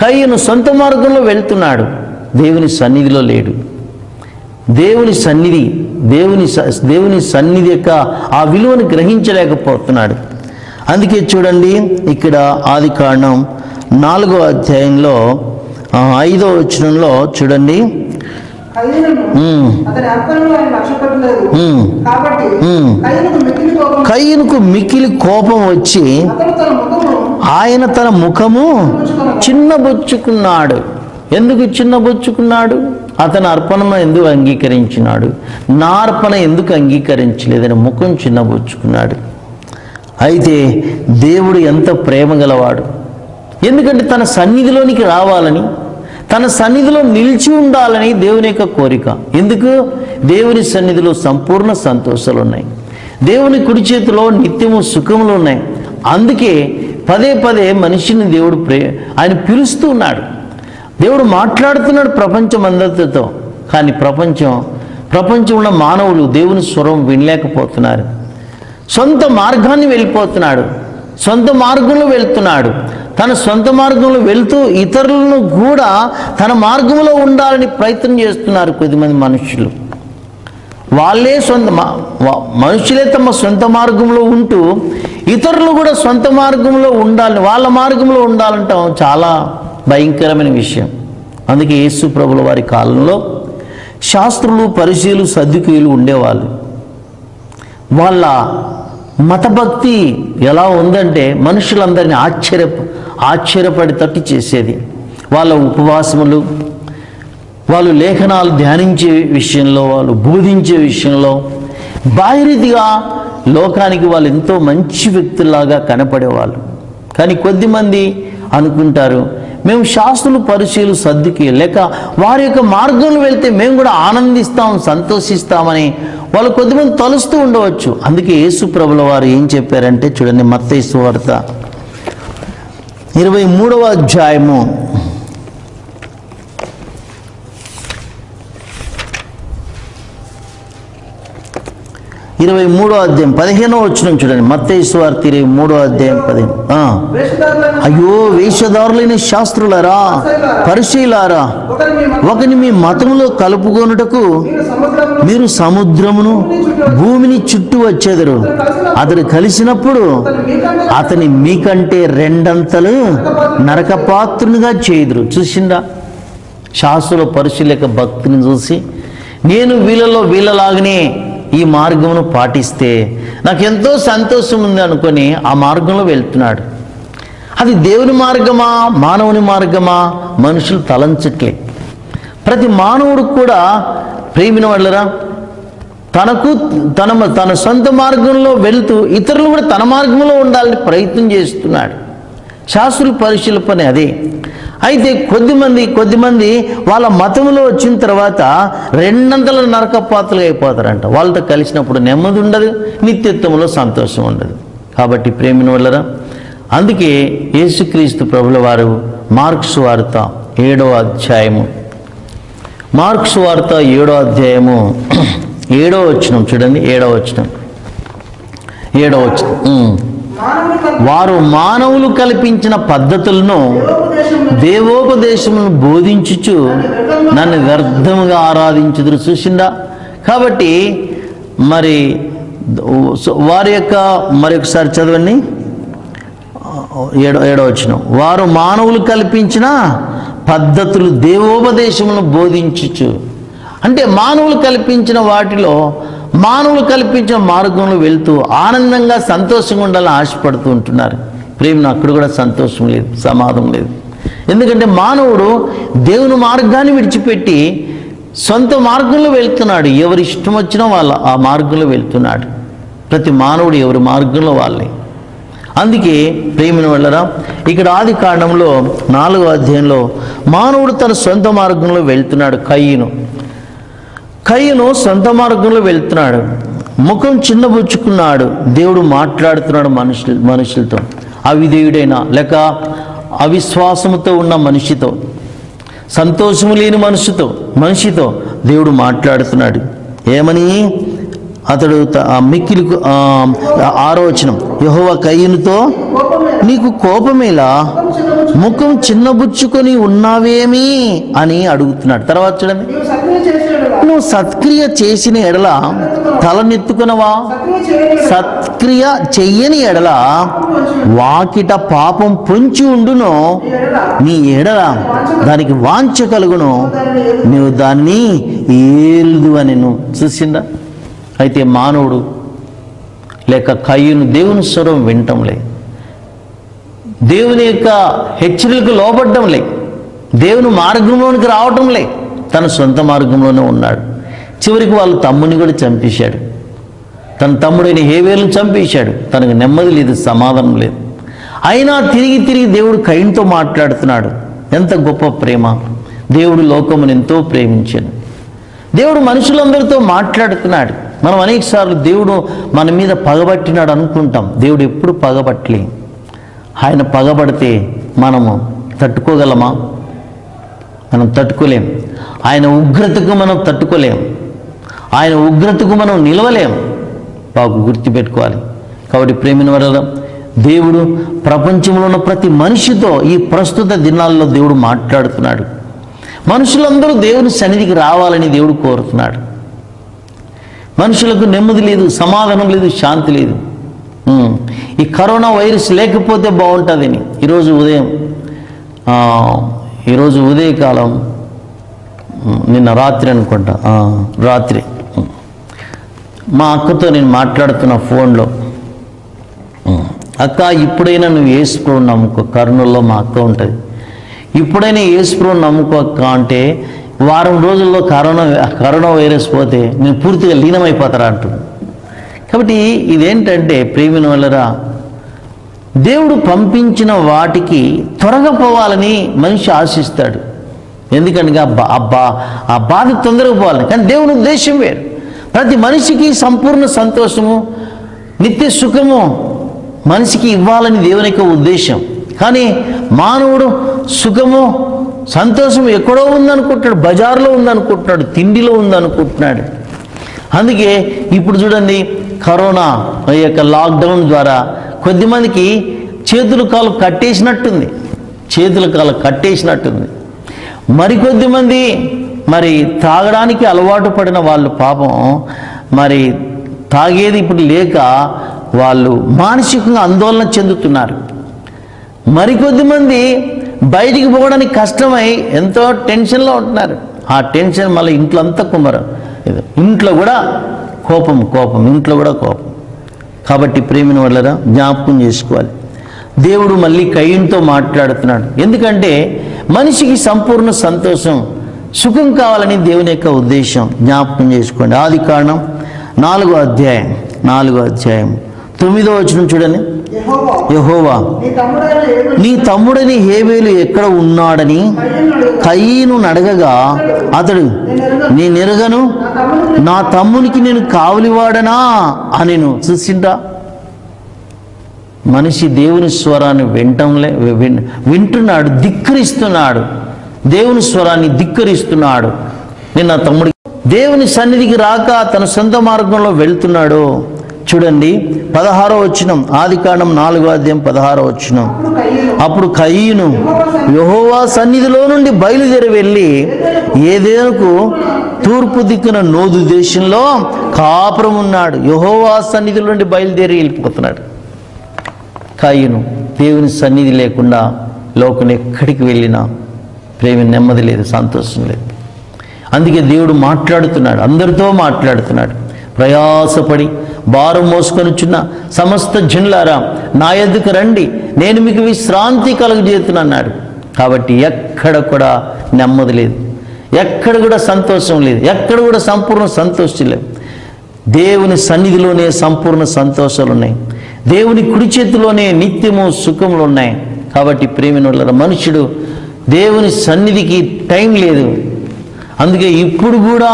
Speaker 1: కయ్యూను సొంత మార్గంలో వెళ్తున్నాడు, దేవుని సన్నిధిలో లేడు. దేవుని సన్నిధి యొక్క ఆ విలువను గ్రహించలేకపోతున్నాడు. అందుకే చూడండి, ఇక్కడ ఆదికాండం 4వ అధ్యాయంలో 5వ వచనంలో చూడండి, కయ్యూనుకు మిక్కిలి కోపం వచ్చి ఆయన తన ముఖము చిన్నబుచ్చుకున్నాడు. ఎందుకు చిన్నబుచ్చుకున్నాడు? అతని అర్పణను ఎందుకు అంగీకరించినాడు, నా అర్పణ ఎందుకు అంగీకరించలేదని ముఖం చిన్నబుచ్చుకున్నాడు. అయితే దేవుడు ఎంత ప్రేమ గలవాడు! ఎందుకంటే తన సన్నిధిలోనికి రావాలని, తన సన్నిధిలో నిలిచి ఉండాలని దేవుని యొక్క కోరిక. ఎందుకు? దేవుని సన్నిధిలో సంపూర్ణ సంతోషాలు ఉన్నాయి, దేవుని కుడి చేతిలో నిత్యము సుఖములు ఉన్నాయి. అందుకే పదే పదే మనిషిని దేవుడు ఆయన పిలుస్తూ ఉన్నాడు. దేవుడు మాట్లాడుతున్నాడు ప్రపంచం అందరితో, కానీ ప్రపంచంలో మానవులు దేవుని స్వరం వినలేకపోతున్నారు. సొంత మార్గాన్ని వెళ్ళిపోతున్నాడు, సొంత మార్గంలో వెళ్తున్నాడు. తన సొంత మార్గంలో వెళ్తూ ఇతరులను కూడా తన మార్గంలో ఉండాలని ప్రయత్నం చేస్తున్నారు కొద్దిమంది మనుషులు. మనుషులే తమ సొంత మార్గంలో ఉంటూ ఇతరులు కూడా సొంత మార్గంలో ఉండాలని, వాళ్ళ మార్గంలో ఉండాలంటాం చాలా భయంకరమైన విషయం. అందుకే యేసు ప్రభుల వారి కాలంలో శాస్త్రులు, పరిసయ్యులు, సద్దుకీయులు ఉండేవాళ్ళు. వాళ్ళ మతభక్తి ఎలా ఉందంటే మనుషులందరినీ ఆశ్చర్యపడేటట్టు చేసేది. వాళ్ళ ఉపవాసములు, వాళ్ళు లేఖనాలు ధ్యానించే విషయంలో, వాళ్ళు బోధించే విషయంలో బాహ్యరీతిగా లోకానికి వాళ్ళు ఎంతో మంచి వ్యక్తుల్లాగా కనపడేవాళ్ళు. కానీ కొద్దిమంది అనుకుంటారు, మేము శాస్త్రులు పరిచయులు సర్దుకి లేక వారి యొక్క మార్గంలో వెళ్తే మేము కూడా ఆనందిస్తాం, సంతోషిస్తామని వాళ్ళు కొద్దిమంది తలుస్తూ ఉండవచ్చు. అందుకే యేసు ప్రభుల వారు ఏం చెప్పారంటే చూడండి, మత్తయి సువార్త 23వ అధ్యాయము 23వ అధ్యాయం 15వ వచనం చూడండి. మత్తయి సువార్త 23వ అధ్యాయం 15. అయ్యో వేషధారులైన శాస్త్రులారా, పరిచయులారా, ఒకని మీ మతములో కలుపుకొనుటకు మీరు సముద్రమును భూమిని చుట్టూ వచ్చేదరు. అతడు కలిసినప్పుడు అతని మీకంటే రెండంతలు నరకపాత్రునిగా చేయుదురు. చూసిందా, శాస్త్రుల పరిచయుల యొక్క భక్తిని చూసి నేను వీళ్ళలాగానే ఈ మార్గమును పాటిస్తే నాకు ఎంతో సంతోషం ఉంది అనుకొని ఆ మార్గంలో వెళ్తున్నాడు. అది దేవుని మార్గమా మానవుని మార్గమా మనుషులు తలంచట్లే. ప్రతి మానవుడు కూడా ప్రేమిన వాళ్ళరా తన సొంత మార్గంలో వెళ్తూ ఇతరులు కూడా తన మార్గంలో ఉండాలని ప్రయత్నం చేస్తున్నాడు. శాస్త్రుల పరిశీలన పని అదే. అయితే కొద్దిమంది వాళ్ళ మతంలో వచ్చిన తర్వాత రెండంతల నరకపాత్రలు అయిపోతారంట. వాళ్ళతో కలిసినప్పుడు నెమ్మది ఉండదు, నిత్యత్వంలో సంతోషం ఉండదు. కాబట్టి ప్రేమిన వాళ్ళరా, అందుకే యేసుక్రీస్తు ప్రభుల వారు మార్క్స్ వార్త 7వ అధ్యాయము 7వ వచనం చూడండి. 7వ వచనం వారు మానవులు కల్పించిన పద్ధతులను దేవోపదేశములను బోధించుచు నన్ను వ్యర్థముగా ఆరాధించుదురు. చూసిందా, కాబట్టి మరి వారి యొక్క మరొకసారి చదవండి 7వ వచనం. వారు మానవులు కల్పించిన పద్ధతులు దేవోపదేశములను బోధించుచు, అంటే మానవులు కల్పించిన వాటిలో మానవులు కల్పించిన మార్గంలో వెళ్తూ ఆనందంగా సంతోషంగా ఉండాలని ఆశపడుతూ ఉంటున్నారు. ప్రేమ అక్కడ కూడా సంతోషం లేదు, సమాధానం లేదు. ఎందుకంటే మానవుడు దేవుని మార్గాన్ని విడిచిపెట్టి సొంత మార్గంలో వెళ్తున్నాడు. ఎవరి ఇష్టం వచ్చినా వాళ్ళ ఆ మార్గంలో వెళ్తున్నాడు. ప్రతి మానవుడు ఎవరి మార్గంలో వాళ్ళే. అందుకే ప్రేమిన వాళ్ళరా, ఇక్కడ ఆది కాండంలో 4వ అధ్యాయంలో మానవుడు తన సొంత మార్గంలో వెళ్తున్నాడు. కయ్యను సొంత మార్గంలో వెళ్తున్నాడు. ముఖం చిన్నబుచ్చుకున్నాడు. దేవుడు మాట్లాడుతున్నాడు మనుషులతో, అవిధేయుడైన లేక అవిశ్వాసముతో ఉన్న మనిషితో, సంతోషము లేని మనిషితో దేవుడు మాట్లాడుతున్నాడు. ఏమని? అతడు మిక్కిలి 6వ వచనం, యెహోవా కయ్యనుతో నీకు కోపమేలా, ముఖం చిన్నబుచ్చుకొని ఉన్నావేమి అని అడుగుతున్నాడు. తర్వాత చూడండి, నువ్వు సత్క్రియ చేసిన ఎడల తలనెత్తుకునవా, సత్క్రియ చెయ్యని ఎడల వాకిట పాపం పొంచి ఉండును, నీ ఎడల దానికి వాంఛ కలుగును, నువ్వు దాన్ని ఏలుదు అని. చూసిందా? అయితే మానవుడు లేక కయ్యూను దేవుని స్వరం వినటంలే, దేవుని యొక్క హెచ్చరికలకు లోబడ్డంలే, దేవుని మార్గంలోనికి రావటంలే, తన సొంత మార్గంలోనే ఉన్నాడు. చివరికి వాళ్ళ తమ్ముని కూడా చంపేశాడు. తన తమ్ముడైన హేబేలును చంపేశాడు. తనకు నెమ్మది లేదు, సమాధానం లేదు. అయినా తిరిగి దేవుడు కయ్యూనుతో మాట్లాడుతున్నాడు. ఎంత గొప్ప ప్రేమ! దేవుడు లోకమును ఎంతో ప్రేమించాడు. దేవుడు మనుషులందరితో మాట్లాడుతున్నాడు. మనం అనేక సార్లు దేవుడు మన మీద పగబట్టినాడు అనుకుంటాం. దేవుడు ఎప్పుడు పగబట్టలే. ఆయన పగబడితే మనము తట్టుకోగలమా? మనం తట్టుకోలేం. ఆయన ఉగ్రతకు మనం తట్టుకోలేం. ఆయన ఉగ్రతకు మనం నిలవలేం. బాగు గుర్తుపెట్టుకోవాలి. కాబట్టి ప్రేమిన వల్ల దేవుడు ప్రపంచంలో ఉన్న ప్రతి మనిషితో ఈ ప్రస్తుత దినాల్లో దేవుడు మాట్లాడుతున్నాడు. మనుషులందరూ దేవుని సన్నిధికి రావాలని దేవుడు కోరుతున్నాడు. మనుషులకు నెమ్మది లేదు, సమాధానం లేదు, శాంతి లేదు. ఈ కరోనా వైరస్ లేకపోతే బాగుంటుందని ఈరోజు ఉదయకాలం, నిన్న రాత్రి అనుకుంటా, రాత్రి మా అక్కతో నేను మాట్లాడుతున్న ఫోన్లో, అక్క ఇప్పుడైనా నువ్వు యేసు ప్రభువుని నమ్ముకో. కర్నూలులో మా అక్క ఉంటుంది. ఇప్పుడైనా యేసు ప్రభువుని నమ్ముకో అక్క అంటే, వారం రోజుల్లో కరోనా వైరస్ పోతే నేను పూర్తిగా లీనమైపోతారా అంటుంది. కాబట్టి ఇదేంటంటే ప్రియమైన వాళ్ళరా, దేవుడు పంపించిన వాటికి త్వరగా పోవాలని మనిషి ఆశిస్తాడు. ఎందుకంటే ఆ బాధ తొందరగా పోవాలని. కానీ దేవుని ఉద్దేశం వేరు. ప్రతి మనిషికి సంపూర్ణ సంతోషము, నిత్య సుఖము మనిషికి ఇవ్వాలని దేవుని యొక్క ఉద్దేశం. కానీ మానవుడు సుఖము సంతోషం ఎక్కడో ఉందనుకుంటున్నాడు, బజార్లో ఉందనుకుంటున్నాడు, తిండిలో ఉందనుకుంటున్నాడు. అందుకే ఇప్పుడు చూడండి, కరోనా యొక్క లాక్డౌన్ ద్వారా కొద్దిమందికి చేతులు కాలు కట్టేసినట్టుంది. మరికొద్దిమంది మరి తాగడానికి అలవాటు పడిన వాళ్ళు పాపం మరి తాగేది ఇప్పుడు లేక వాళ్ళు మానసికంగా ఆందోళన చెందుతున్నారు. మరికొద్దిమంది బయటికి పోవడానికి కష్టమై ఎంతో టెన్షన్లో ఉంటున్నారు. ఆ టెన్షన్ మళ్ళీ ఇంట్లో అంతా కుమ్మరం, ఇంట్లో కూడా కోపం, ఇంట్లో కూడా కోపం. కాబట్టి ప్రేమిన వాళ్ళరా జ్ఞాపకం చేసుకోవాలి. దేవుడు మళ్ళీ కయీనుతో మాట్లాడుతున్నాడు. ఎందుకంటే మనిషికి సంపూర్ణ సంతోషం, సుఖం కావాలని దేవుని యొక్క ఉద్దేశం. జ్ఞాపకం చేసుకోండి. ఆదికాండం 4వ అధ్యాయం 9వ వచనం చూడండి. యెహోవా నీ తమ్ముడని హేబేలు ఎక్కడ ఉన్నాడని కయీను అడగగా అతడు, నేనెరగను, నా తమ్మునికి నేను కావలివాడనా అనెను. చూసిండ్రా, మనిషి దేవుని స్వరాన్ని వింటున్నాడు, ధిక్కరిస్తున్నాడు. దేవుని స్వరాన్ని ధిక్కరిస్తున్నాడు. నేను నా తమ్ముడికి దేవుని సన్నిధికి రాక తన సొంత మార్గంలో వెళ్తున్నాడు. చూడండి 16వ వచనం, ఆదికాండం 4వ అధ్యాయం 16వ వచనం. అప్పుడు కయీను యెహోవా సన్నిధిలో నుండి బయలుదేరి వెళ్ళి ఏదేనుకు తూర్పు దిక్కున నోదు దేశంలో కాపురం ఉన్నాడు. యెహోవా సన్నిధిలో నుండి బయలుదేరి వెళ్ళిపోతున్నాడు కయీను. దేవుని సన్నిధి లేకుండా లోకం ఎక్కడికి వెళ్ళినా ప్రేమ నెమ్మది లేదు, సంతోషం లేదు. అందుకే దేవుడు మాట్లాడుతున్నాడు, అందరితో మాట్లాడుతున్నాడు. ప్రయాసపడి భారం మోసుకొనిచున్న సమస్త జనులారా నా యొద్దకు రండి, నేను మీకు విశ్రాంతి కలుగజేస్తున్నాడు. కాబట్టి ఎక్కడ కూడా నెమ్మది లేదు, ఎక్కడ కూడా సంతోషం లేదు, ఎక్కడ కూడా సంపూర్ణ సంతోషం లేదు. దేవుని సన్నిధిలోనే సంపూర్ణ సంతోషాలు ఉన్నాయి. దేవుని కుడి చేతిలోనే నిత్యము సుఖములు ఉన్నాయి. కాబట్టి ప్రేమిన వాళ్ళ మనుషుడు దేవుని సన్నిధికి టైం లేదు. అందుకే ఇప్పుడు కూడా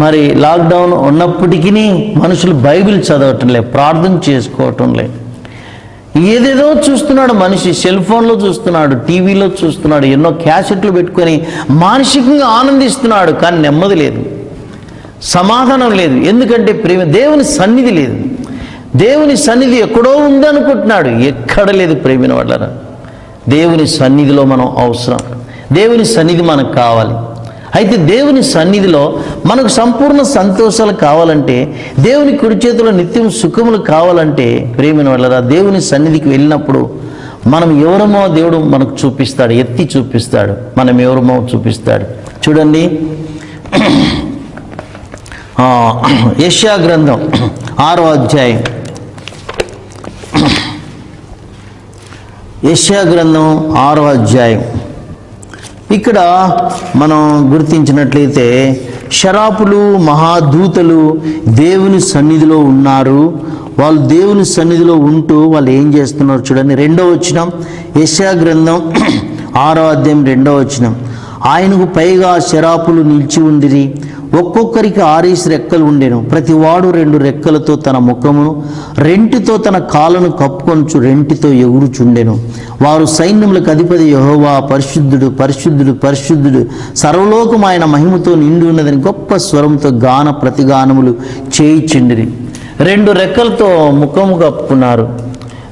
Speaker 1: మరి లాక్డౌన్ ఉన్నప్పటికీ మనుషులు బైబిల్ చదవటం లేదు, ప్రార్థన చేసుకోవటం లేదు. ఏదేదో చూస్తున్నాడు మనిషి, సెల్ ఫోన్లో చూస్తున్నాడు, టీవీలో చూస్తున్నాడు, ఎన్నో క్యాసెట్లు పెట్టుకొని మానసికంగా ఆనందిస్తున్నాడు. కానీ నెమ్మది లేదు, సమాధానం లేదు. ఎందుకంటే ప్రేమ దేవుని సన్నిధి లేదు. దేవుని సన్నిధి ఎక్కడో ఉందనుకుంటున్నాడు, ఎక్కడ లేదు. ప్రేమిన వాళ్ళరా, దేవుని సన్నిధిలో మనం అవసరం, దేవుని సన్నిధి మనకు కావాలి. అయితే దేవుని సన్నిధిలో మనకు సంపూర్ణ సంతోషాలు కావాలంటే, దేవుని కుడి చేతిలో నిత్యం సుఖములు కావాలంటే ప్రేమిన వాళ్ళరా, దేవుని సన్నిధికి వెళ్ళినప్పుడు మనం ఎవరమో దేవుడు మనకు చూపిస్తాడు, ఎత్తి చూపిస్తాడు. మనం ఎవరమో చూపిస్తాడు. చూడండి యెషయా గ్రంథం 6వ అధ్యాయం, యెషయా గ్రంథం 6వ అధ్యాయం. ఇక్కడ మనం గుర్తించినట్లయితే శరాపులు, మహాదూతలు దేవుని సన్నిధిలో ఉన్నారు. వాళ్ళు దేవుని సన్నిధిలో ఉంటూ వాళ్ళు ఏం చేస్తున్నారు చూడండి. 2వ వచనం, యెషయా గ్రంథం 6వ అధ్యాయం 2వ వచనం. ఆయనకు పైగా శరాపులు నిలిచి ఉండిరి, ఒక్కొక్కరికి 6 రెక్కలు ఉండెను. ప్రతివాడు 2 రెక్కలతో తన ముఖమును, రెంటితో తన కాళ్ళను కప్పుకొనుచు రెంటితో ఎగురుచుండెను. వారు సైన్యములకు అధిపతి యెహోవా పరిశుద్ధుడు, పరిశుద్ధుడు, పరిశుద్ధుడు, సర్వలోకం ఆయన మహిమతో నిండి ఉన్నదని గొప్ప స్వరంతో గాన ప్రతిగానములు చేయిచుండిరి. 2 రెక్కలతో ముఖము కప్పుకున్నారు,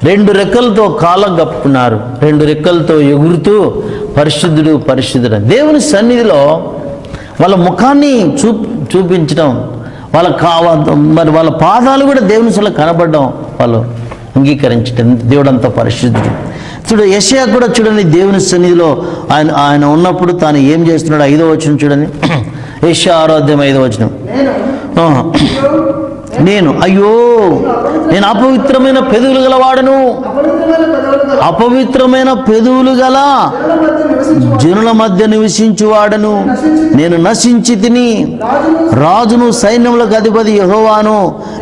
Speaker 1: 2 రెక్కలతో కాళ్ళకు కప్పుకున్నారు, 2 రెక్కలతో ఎగురుతూ పరిశుద్ధుడు, పరిశుద్ధుడు. దేవుని సన్నిధిలో వాళ్ళ ముఖాన్ని చూపించడం, మరి వాళ్ళ పాదాలు కూడా దేవుని సన్నిధిలో కనబడడం, వాళ్ళు అంగీకరించడం. దేవుడు అంత పరిశుద్ధుడు. చూడు యెషయా కూడా చూడండి, దేవుని సన్నిధిలో ఆయన ఉన్నప్పుడు తాను ఏం చేస్తున్నాడు. 5వ వచనం చూడండి, యెషయా 6వ అధ్యాయం 5వ వచనం. అయ్యో నేను అపవిత్రమైన పెదవులు గలవాడను, అపవిత్రమైన పెదవులు గల జనుల మధ్య నివసించువాడను నేను నశించి తిని, రాజును సైన్యములకు అధిపతి యెహోవాను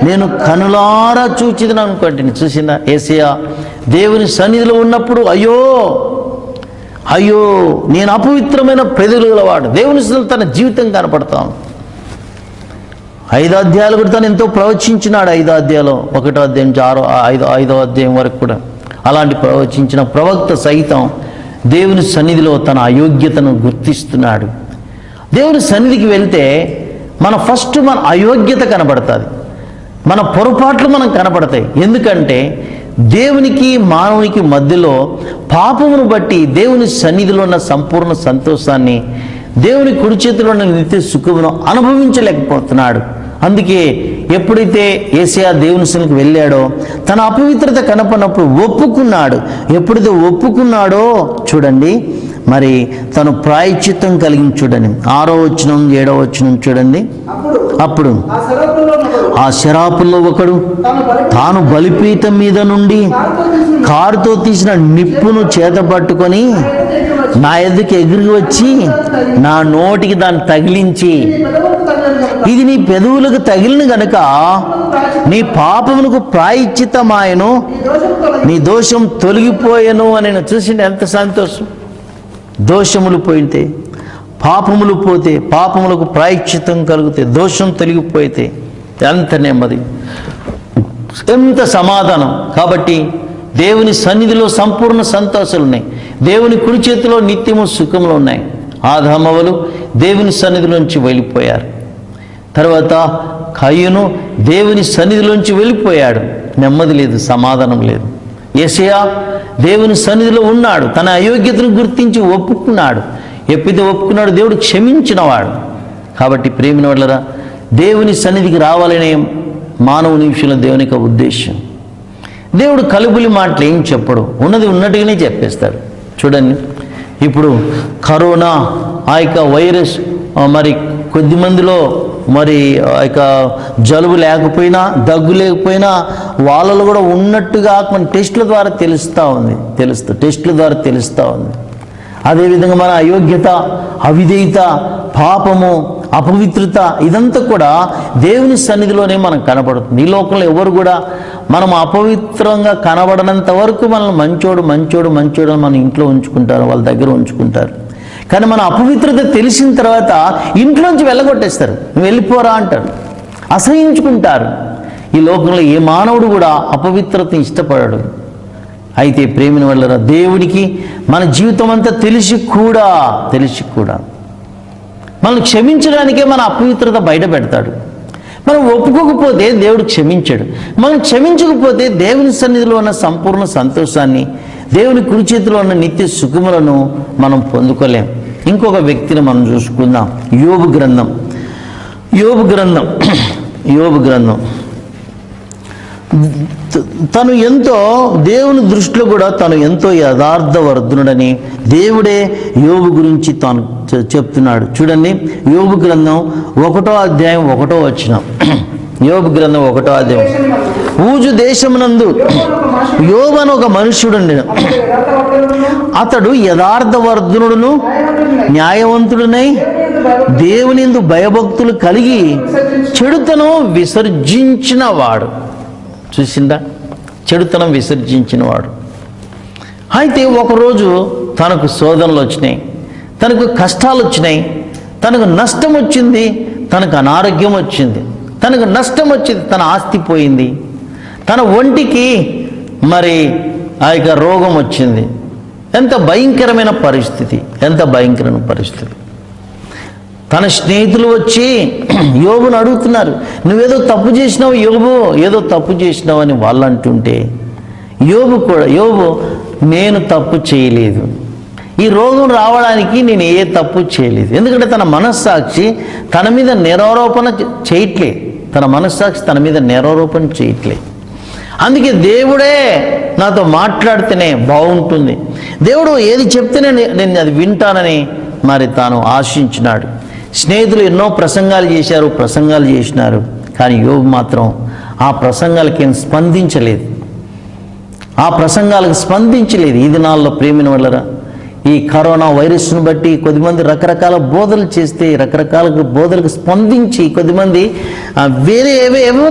Speaker 1: నేను కనులారా చూచిదని అనుకోండి. చూసిందా యేసయ్య దేవుని సన్నిధిలో ఉన్నప్పుడు అయ్యో అయ్యో నేను అపవిత్రమైన పెదవులు గలవాడు. దేవుని సన్నిధిలో తన జీవితం కనపడతాను. 5 అధ్యాయాలు కూడా తను ఎంతో ప్రవచించినాడు. 5 అధ్యాయాలు 1వ అధ్యాయం నుంచి 5వ అధ్యాయం వరకు కూడా అలాంటి ప్రవచించిన ప్రవక్త సైతం దేవుని సన్నిధిలో తన అయోగ్యతను గుర్తిస్తున్నాడు. దేవుని సన్నిధికి వెళ్తే మన అయోగ్యత కనబడుతుంది, మన పొరపాట్లు మనకు కనబడతాయి. ఎందుకంటే దేవునికి మానవునికి మధ్యలో పాపమును బట్టి దేవుని సన్నిధిలో ఉన్న సంపూర్ణ సంతోషాన్ని, దేవుని కుడి చేతిలో ఉన్న నిత్య సుఖమును అనుభవించలేకపోతున్నాడు. అందుకే ఎప్పుడైతే యేసయ్య దేవుని సన్నిధికి వెళ్ళాడో తన అపవిత్రత కనపడినప్పుడు ఒప్పుకున్నాడు. ఎప్పుడైతే ఒప్పుకున్నాడో చూడండి, మరి తను ప్రాయశ్చిత్తం కలిగించి చూడండి. 6వ వచనం 7వ వచనం చూడండి. అప్పుడు ఆ శరాపుల్లో ఒకడు తాను బలిపీఠం మీద నుండి కారుతో తీసిన నిప్పును చేత పట్టుకొని నా ఎదురుకి ఎగిరి వచ్చి నా నోటికి దాన్ని తగిలించి, ఇది నీ పెదవులకు తగిలిన గనుక నీ పాపమునకు ప్రాయశ్చిత్తమాయను, నీ దోషం తొలగిపోయెను అని చూసింది. ఎంత సంతోషం! దోషములు పోయితే, పాపములు పోతే, పాపములకు ప్రాయశ్చిత్తం కలిగితే, దోషం తొలగిపోతే ఎంత నెమ్మది, ఎంత సమాధానం. కాబట్టి దేవుని సన్నిధిలో సంపూర్ణ సంతోషాలు ఉన్నాయి. దేవుని కుడి చేతిలో నిత్యము సుఖములు ఉన్నాయి. ఆదామవలు దేవుని సన్నిధిలోంచి వెళ్ళిపోయారు. తర్వాత కయ్యూను దేవుని సన్నిధిలోంచి వెళ్ళిపోయాడు. నెమ్మది లేదు, సమాధానం లేదు. యేసయ్య దేవుని సన్నిధిలో ఉన్నాడు. తన అయోగ్యతను గుర్తించి ఒప్పుకున్నాడు. ఎప్పుడైతే ఒప్పుకున్నాడు దేవుడు క్షమించినవాడు. కాబట్టి ప్రేమిన వాళ్ళరా, దేవుని సన్నిధికి రావాలనే మానవుని విషయంలో దేవుని యొక్క ఉద్దేశం. దేవుడు కలుబులి మాటలు ఏం చెప్పడు, ఉన్నది ఉన్నట్టుగానే చెప్పేస్తాడు. చూడండి, ఇప్పుడు కరోనా ఆ యొక్క వైరస్ మరి కొద్ది మందిలో మరి ఆ యొక్క జలుబు లేకపోయినా, దగ్గు లేకపోయినా వాళ్ళలో కూడా ఉన్నట్టుగా మన టెస్టుల ద్వారా టెస్టుల ద్వారా తెలుస్తూ ఉంది. అదేవిధంగా మన అయోగ్యత, అవిధేయత, పాపము, అపవిత్రత ఇదంతా కూడా దేవుని సన్నిధిలోనే మనకు కనబడుతుంది. ఈ లోకంలో ఎవరు కూడా మనం అపవిత్రంగా కనబడనంత వరకు మనల్ని మంచోడు అని మన ఇంట్లో ఉంచుకుంటారు, వాళ్ళ దగ్గర ఉంచుకుంటారు. కానీ మన అపవిత్రత తెలిసిన తర్వాత ఇంట్లోంచి వెళ్ళగొట్టేస్తారు. నువ్వు వెళ్ళిపోరా అంటారు, అసహించుకుంటారు. ఈ లోకంలో ఏ మానవుడు కూడా అపవిత్రతని ఇష్టపడడు. అయితే ప్రేమిన వాళ్ళరా, దేవుడికి మన జీవితం అంతా తెలిసి కూడా మనల్ని క్షమించడానికే మన అపవిత్రత బయట పెడతాడు. మనం ఒప్పుకోకపోతే దేవుడు క్షమించాడు. మనం క్షమించకపోతే దేవుని సన్నిధిలో ఉన్న సంపూర్ణ సంతోషాన్ని, దేవుని కుడి చేతిలో ఉన్న నిత్య సుఖములను మనం పొందుకోలేం. ఇంకొక వ్యక్తిని మనం చూసుకుందాం. యోబు గ్రంథం తను ఎంతో దేవుని దృష్టిలో కూడా తను ఎంతో యథార్థవర్ధనుడని దేవుడే యోబు గురించి తాను చెప్తున్నాడు. చూడండి, యోబు గ్రంథం 1వ అధ్యాయం 1వ వచనం. యోబు గ్రంథం 1వ అధ్యాయం. ఊజు దేశమునందు యోబు అని ఒక మనుష్యుడుండెను. అతడు యథార్థవర్ధనుడును న్యాయవంతుడునై దేవుని యందు భయభక్తులు కలిగి చెడుతనం విసర్జించిన వాడు. చూసిందా, చెడుతనం విసర్జించిన వాడు. అయితే ఒకరోజు తనకు శోధనలు వచ్చినాయి, తనకు కష్టాలు వచ్చినాయి, తనకు నష్టం వచ్చింది, తనకు అనారోగ్యం వచ్చింది, తనకు నష్టం వచ్చింది, తన ఆస్తి పోయింది, తన ఒంటికి మరి ఆ యొక్క రోగం వచ్చింది. ఎంత భయంకరమైన పరిస్థితి. తన స్నేహితులు వచ్చి యోబును అడుగుతున్నారు, నువ్వేదో తప్పు చేసినావు యోబు, ఏదో తప్పు చేసినావు అని వాళ్ళు అంటుంటే యోబు నేను తప్పు చేయలేదు, ఈ రోగం రావడానికి నేను ఏ తప్పు చేయలేదు. ఎందుకంటే తన మనస్సాక్షి తన మీద నేరారోపణ చేయట్లే. అందుకే దేవుడే నాతో మాట్లాడితేనే బాగుంటుంది, దేవుడు ఏది చెప్తేనే నేను అది వింటానని మరి తాను ఆశించినాడు. స్నేహితులు ఎన్నో ప్రసంగాలు చేసినారు, కానీ యోబు మాత్రం ఆ ప్రసంగాలకి స్పందించలేదు. ఈ దినాల్లో ప్రేమిన వాళ్ళరా, ఈ కరోనా వైరస్ను బట్టి కొద్దిమంది రకరకాల బోధలు చేస్తే, రకరకాల బోధలకు స్పందించి కొద్దిమంది వేరే ఏవో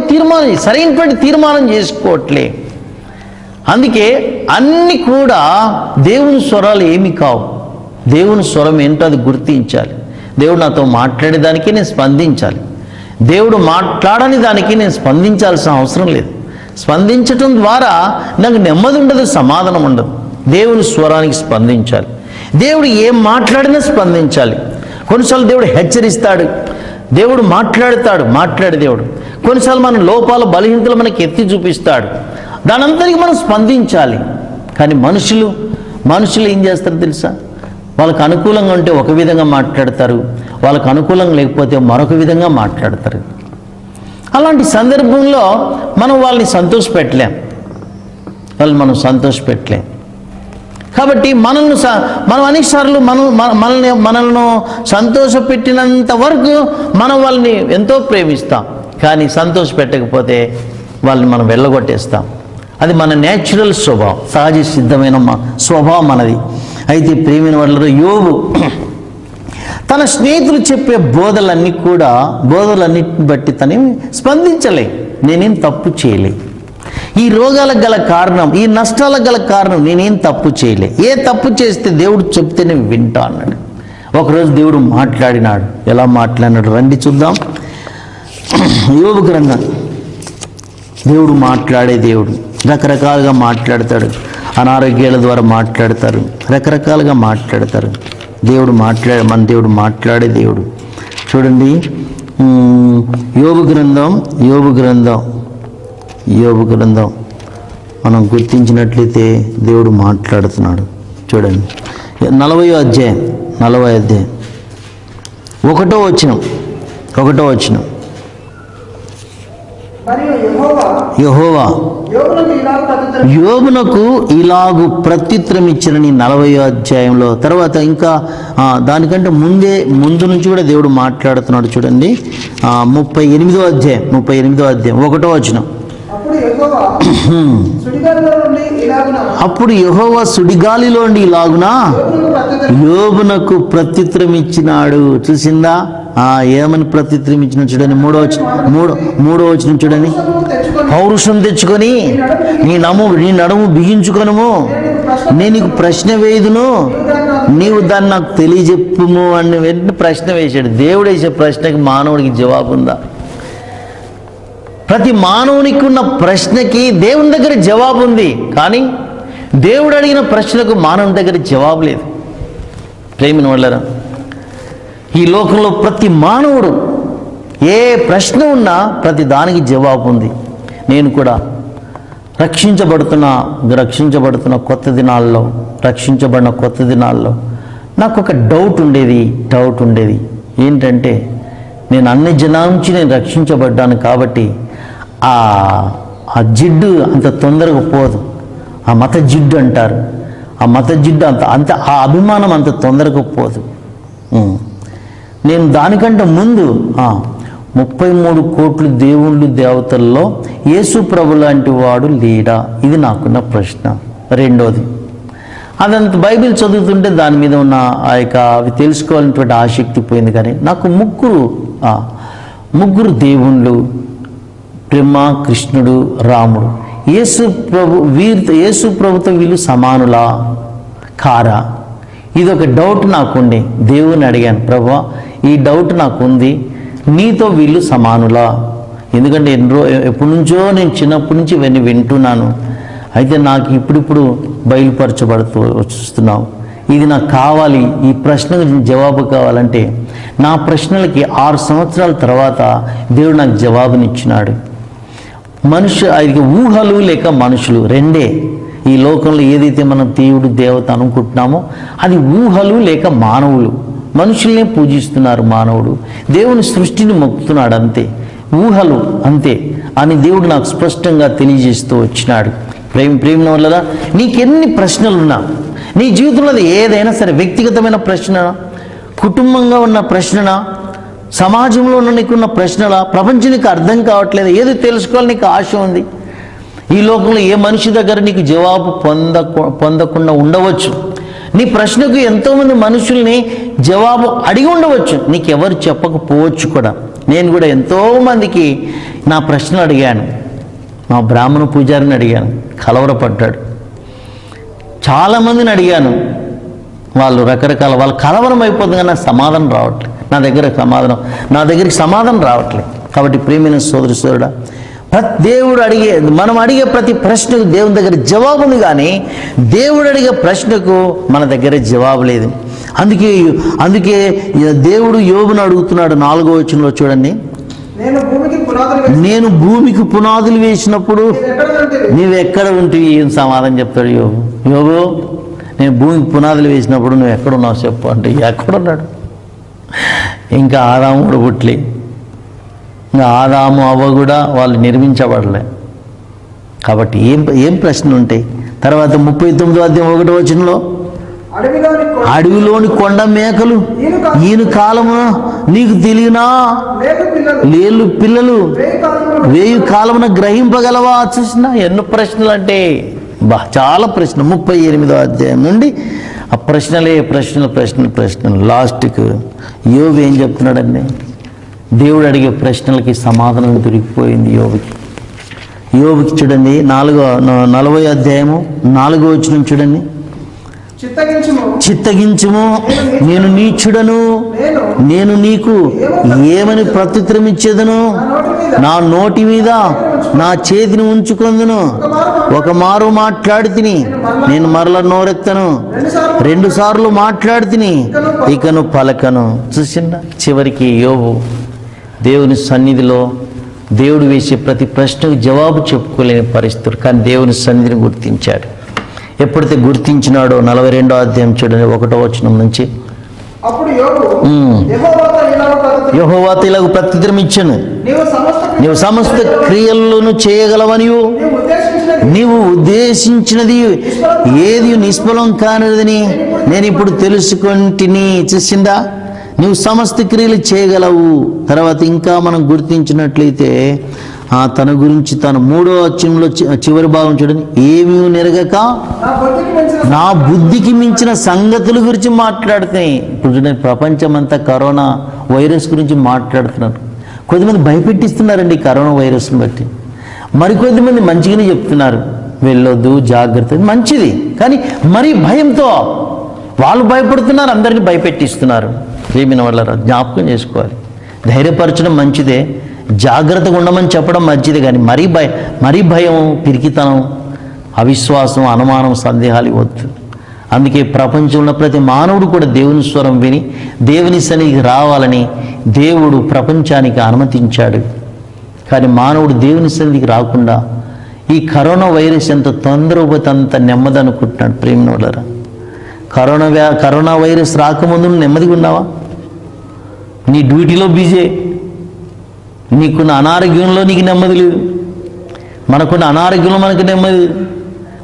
Speaker 1: సరైనటువంటి తీర్మానం చేసుకోవట్లే. అందుకే అన్ని కూడా దేవుని స్వరాలు ఏమి కావు. దేవుని స్వరం ఏంటో అది గుర్తించాలి. దేవుడు నాతో మాట్లాడేదానికి నేను స్పందించాలి. దేవుడు మాట్లాడని దానికి నేను స్పందించాల్సిన అవసరం లేదు. స్పందించటం ద్వారా నాకు నెమ్మది ఉండదు, సమాధానం ఉండదు. దేవుని స్వరానికి స్పందించాలి. దేవుడు ఏం మాట్లాడినా స్పందించాలి. కొన్నిసార్లు దేవుడు హెచ్చరిస్తాడు, దేవుడు మాట్లాడే దేవుడు. కొన్నిసార్లు మన లోపాలు బలహీనతలు మనకి ఎత్తి చూపిస్తాడు, దానంతరికి మనం స్పందించాలి. కానీ మనుషులు ఏం చేస్తారో తెలుసా? వాళ్ళకు అనుకూలంగా ఉంటే ఒక విధంగా మాట్లాడతారు, వాళ్ళకు అనుకూలంగా లేకపోతే మరొక విధంగా మాట్లాడతారు. అలాంటి సందర్భంలో మనం వాళ్ళని సంతోషపెట్టలేం. కాబట్టి మనం అనేకసార్లు మనల్ని సంతోషపెట్టినంత వరకు మనం వాళ్ళని ఎంతో ప్రేమిస్తాం. కానీ సంతోషపెట్టకపోతే వాళ్ళని మనం వెళ్ళగొట్టేస్తాం. అది మన నేచురల్ స్వభావం, సహజ సిద్ధమైన స్వభావం మనది. అయితే ప్రియమైన వాళ్ళలో యోబు తన స్నేహితులు చెప్పే బోధలన్నిటిని బట్టి తనే స్పందించలే. నేనేం తప్పు చేయలే, ఈ రోగాలకు గల కారణం, ఈ నష్టాలకు గల కారణం నేనేం తప్పు చేయలే. ఏ తప్పు చేస్తే దేవుడు చెప్తేనే వింటా అన్నాడు. ఒకరోజు దేవుడు మాట్లాడినాడు. ఎలా మాట్లాడినాడు రండి చూద్దాం. యోబు గ్రంథం. దేవుడు మాట్లాడే దేవుడు రకరకాలుగా మాట్లాడతాడు. అనారోగ్యాల ద్వారా మాట్లాడతారు, రకరకాలుగా మాట్లాడతారు. మన దేవుడు మాట్లాడే దేవుడు. చూడండి, యోబు గ్రంథం మనం గుర్తించినట్లయితే దేవుడు మాట్లాడుతున్నాడు. చూడండి, 40వ అధ్యాయం 1వ వచనం. యెహోవా యోబునకు ఇలాగు ప్రత్యుత్తరం ఇచ్చినని 40వ అధ్యాయంలో. తర్వాత ఇంకా దానికంటే ముందు నుంచి కూడా దేవుడు మాట్లాడుతున్నాడు. చూడండి, 38వ అధ్యాయం 1వ వచనం. అప్పుడు యెహోవా సుడిగాలిలోండి ఇలాగునా యోబునకు ప్రత్యుత్తరం ఇచ్చినాడు. చూసిందా? ఏమని ప్రత్యుత్తరం ఇచ్చిన చూడండి. మూడో వచనం చూడండి. పౌరుషం తెచ్చుకొని నీ నడుము బిగించుకొనుము, నేను నీకు ప్రశ్న వేయుదును, నీవు దాన్ని నాకు తెలియజెప్పుము అని వెంటనే ప్రశ్న వేశాడు. దేవుడు వేసే ప్రశ్నకి మానవుడికి జవాబు ఉందా? ప్రతి మానవునికి ఉన్న ప్రశ్నకి దేవుని దగ్గర జవాబు ఉంది, కానీ దేవుడు అడిగిన ప్రశ్నకు మానవుని దగ్గర జవాబు లేదు. ప్రేమిన వాళ్ళరా, ఈ లోకంలో ప్రతి మానవుడు ఏ ప్రశ్న ఉన్నా ప్రతి దానికి జవాబు ఉంది. నేను కూడా రక్షించబడిన కొత్త దినాల్లో నాకు ఒక డౌట్ ఉండేది. ఏంటంటే, నేను అన్ని జనాల నుంచి నేను రక్షించబడ్డాను కాబట్టి ఆ జిడ్డు అంత తొందరగా పోదు. ఆ మత జిడ్డు అంటారు. ఆ మత జిడ్డు ఆ అభిమానం అంత తొందరగా పోదు. నేను దానికంటే ముందు 33 కోట్ల దేవుళ్ళు దేవతల్లో యేసు ప్రభు లాంటి వాడు లేడా? ఇది నాకున్న ప్రశ్న. రెండోది, అదంత బైబిల్ చదువుతుంటే దాని మీద ఉన్న అవి తెలుసుకోవాలనేటువంటి ఆసక్తి పోయింది. కానీ నాకు ముగ్గురు దేవుళ్ళు, బ్రహ్మ, కృష్ణుడు, రాముడు, యేసు ప్రభుతో వీళ్ళు సమానులా కారా? ఇదొక డౌట్ నాకుండే. దేవుని అడిగాను, ప్రభువా ఈ డౌట్ నాకుంది, నీతో వీళ్ళు సమానులా? ఎందుకంటే ఎప్పటి నుంచో నేను చిన్నప్పటి నుంచి ఇవన్నీ వింటున్నాను. అయితే నాకు ఇప్పుడు బయలుపరచబడుతూ వస్తున్నావు. ఇది నాకు కావాలి. ఈ ప్రశ్నకు జవాబు కావాలంటే నా ప్రశ్నలకి 6 సంవత్సరాల తర్వాత దేవుడు నాకు జవాబునిచ్చినాడు. అది ఊహలు లేక మనుషులు రెండే. ఈ లోకంలో ఏదైతే మనం దేవుడు దేవత అనుకుంటున్నామో అది ఊహలు లేక మానవులు. మనుషుల్నే పూజిస్తున్నారు మానవుడు, దేవుని సృష్టిని మొక్కుతున్నాడు, అంతే. ఊహలు అంతే అని దేవుడు నాకు స్పష్టంగా తెలియజేస్తూ వచ్చినాడు. ప్రేమ వల్ల నీకెన్ని ప్రశ్నలున్నా, నీ జీవితంలో ఏదైనా సరే, వ్యక్తిగతమైన ప్రశ్న, కుటుంబంగా ఉన్న ప్రశ్న, సమాజంలో నీకున్న ప్రశ్నల, ప్రపంచం నీకు అర్థం కావట్లేదు, ఏదో తెలుసుకోవాలి నీకు ఆశ ఉంది. ఈ లోకంలో ఏ మనిషి దగ్గర నీకు జవాబు పొందకుండా ఉండవచ్చు. నీ ప్రశ్నకు ఎంతోమంది మనుషుల్ని జవాబు అడిగి ఉండవచ్చు, నీకెవరు చెప్పకపోవచ్చు కూడా. నేను కూడా ఎంతోమందికి నా ప్రశ్నలు అడిగాను. మా బ్రాహ్మణ పూజారిని అడిగాను, కలవరపడ్డాడు. చాలామందిని అడిగాను, వాళ్ళు రకరకాల వాళ్ళు కలవరం అయిపోతుంది కానీ సమాధానం రావట్లేదు. నా దగ్గరికి సమాధానం రావట్లేదు. కాబట్టి ప్రియమైన సోదరి సోదరుడా, దేవుడు మనం అడిగే ప్రతి ప్రశ్నకు దేవుని దగ్గర జవాబు ఉంది, కానీ దేవుడు అడిగే ప్రశ్నకు మన దగ్గర జవాబు లేదు. అందుకే దేవుడు యోబును అడుగుతున్నాడు 4వ వచనంలో చూడండి. నేను భూమికి పునాదులు వేసినప్పుడు నీవెక్కడ ఉంటివి? ఏం సమాధానం చెప్తాడు యోబు? నేను భూమికి పునాదులు వేసినప్పుడు నువ్వు ఎక్కడున్నావు చెప్పు అంటే ఎక్కడున్నాడు? ఇంకా ఆదాము కూడా పుట్టలే, ఇంకా ఆదాము అవ్వ కూడా వాళ్ళు నిర్మించబడలే. కాబట్టి ఏం ప్రశ్నలు ఉంటాయి? తర్వాత 39వ అధ్యాయం 1వ వచనంలో అడవిలోని కొండ మేకలు ఈయన కాలమున నీకు తెలియనా? లేళ్ళు పిల్లలు 1000 కాలమున గ్రహింపగలవా? చూసినా ఎన్నో ప్రశ్నలు అంటే చాలా ప్రశ్న. 38వ అధ్యాయం నుండి ఆ ప్రశ్నలు లాస్ట్కి యోబు ఏం చెప్తున్నాడండి? దేవుడు అడిగే ప్రశ్నలకి సమాధానం దొరికిపోయింది యోబుకి. చూడండి 40వ అధ్యాయము 4వ వచనం చూడండి. చిత్తగించుము, నేను నీచుడను, నేను నీకు ఏమని ప్రత్యుత్తరం ఇచ్చేదను? నా నోటి మీద నా చేతిని ఉంచుకొందును. ఒక మారు మాట్లాడి తిని నేను మరల నోరెత్తను, 2 సార్లు మాట్లాడి తిని ఇకను పలకను. చూసిందా? చివరికి యోబు దేవుని సన్నిధిలో దేవుడు వేసే ప్రతి ప్రశ్నకు జవాబు చెప్పుకోలేని పరిస్థితులు, కానీ దేవుని సన్నిధిని గుర్తించాడు. ఎప్పుడైతే గుర్తించినాడో 42వ అధ్యాయం చూడండి 1వ వచనం నుంచి. యెహోవాతో ఇలాగ ప్రత్యుత్తరం ఇచ్చాను, నీవు సమస్త క్రియలను చేయగలవనియు నీవు ఉద్దేశించినది ఏది నిష్ఫలం కానిదని నేను ఇప్పుడు తెలుసుకొంటిని. చూసిందా? నువ్వు సమస్త క్రియలు చేయగలవు. తర్వాత ఇంకా మనం గుర్తించినట్లయితే తన గురించి తన 3వ వచనంలో చివరి భాగం చూడండి. ఏమీ నెరగక నా బుద్ధికి మించిన సంగతుల గురించి మాట్లాడుతున్నాయి. ఇప్పుడు చూడండి, ప్రపంచమంతా కరోనా వైరస్ గురించి మాట్లాడుతున్నారు. కొద్దిమంది భయపెట్టిస్తున్నారండి కరోనా వైరస్ని బట్టి. మరికొద్దిమంది మంచిగానే చెప్తున్నారు, వెళ్ళొద్దు, జాగ్రత్త, మంచిది. కానీ మరీ భయంతో వాళ్ళు భయపడుతున్నారు, అందరినీ భయపెట్టిస్తున్నారు. ప్రియమైన వాళ్ళ జ్ఞాపకం చేసుకోవాలి. ధైర్యపరచడం మంచిదే, జాగ్రత్తగా ఉండమని చెప్పడం మంచిదే, కానీ మరీ భయం, పిరికితనం, అవిశ్వాసం, అనుమానం, సందేహాలు ఇవ్వద్దు. అందుకే ప్రపంచంలో ప్రతి మానవుడు కూడా దేవుని స్వరం విని దేవుని సన్నిధికి రావాలని దేవుడు ప్రపంచానికి అనుమతించాడు. కానీ మానవుడు దేవుని సన్నిధికి రాకుండా ఈ కరోనా వైరస్ ఎంత తొందరగా పోతే అంత నెమ్మది అనుకుంటున్నాడు. ప్రేమ వాళ్ళరా, కరోనా వైరస్ రాకముందు నెమ్మదిగా ఉన్నావా? నీ డ్యూటీలో బిజీ, నీకున్న అనారోగ్యంలో నీకు నెమ్మది లేదు. మనకున్న అనారోగ్యంలో మనకు నెమ్మది లేదు.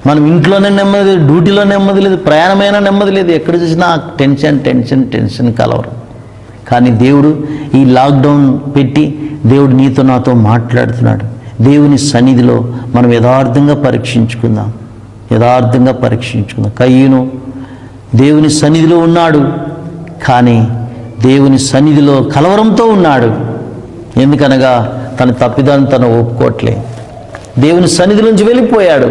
Speaker 1: మనం ఇంట్లోనే నెమ్మది లేదు, డ్యూటీలో నెమ్మది లేదు, ప్రయాణమైనా నెమ్మది లేదు. ఎక్కడ చూసినా టెన్షన్ కలవరం. కానీ దేవుడు ఈ లాక్డౌన్ పెట్టి దేవుడు నీతో నాతో మాట్లాడుతున్నాడు. దేవుని సన్నిధిలో మనం యథార్థంగా పరీక్షించుకుందాం. కయ్యూను దేవుని సన్నిధిలో ఉన్నాడు, కానీ దేవుని సన్నిధిలో కలవరంతో ఉన్నాడు. ఎందుకనగా తన తప్పిదాన్ని తను ఒప్పుకోవట్లే. దేవుని సన్నిధి నుంచి వెళ్ళిపోయాడు.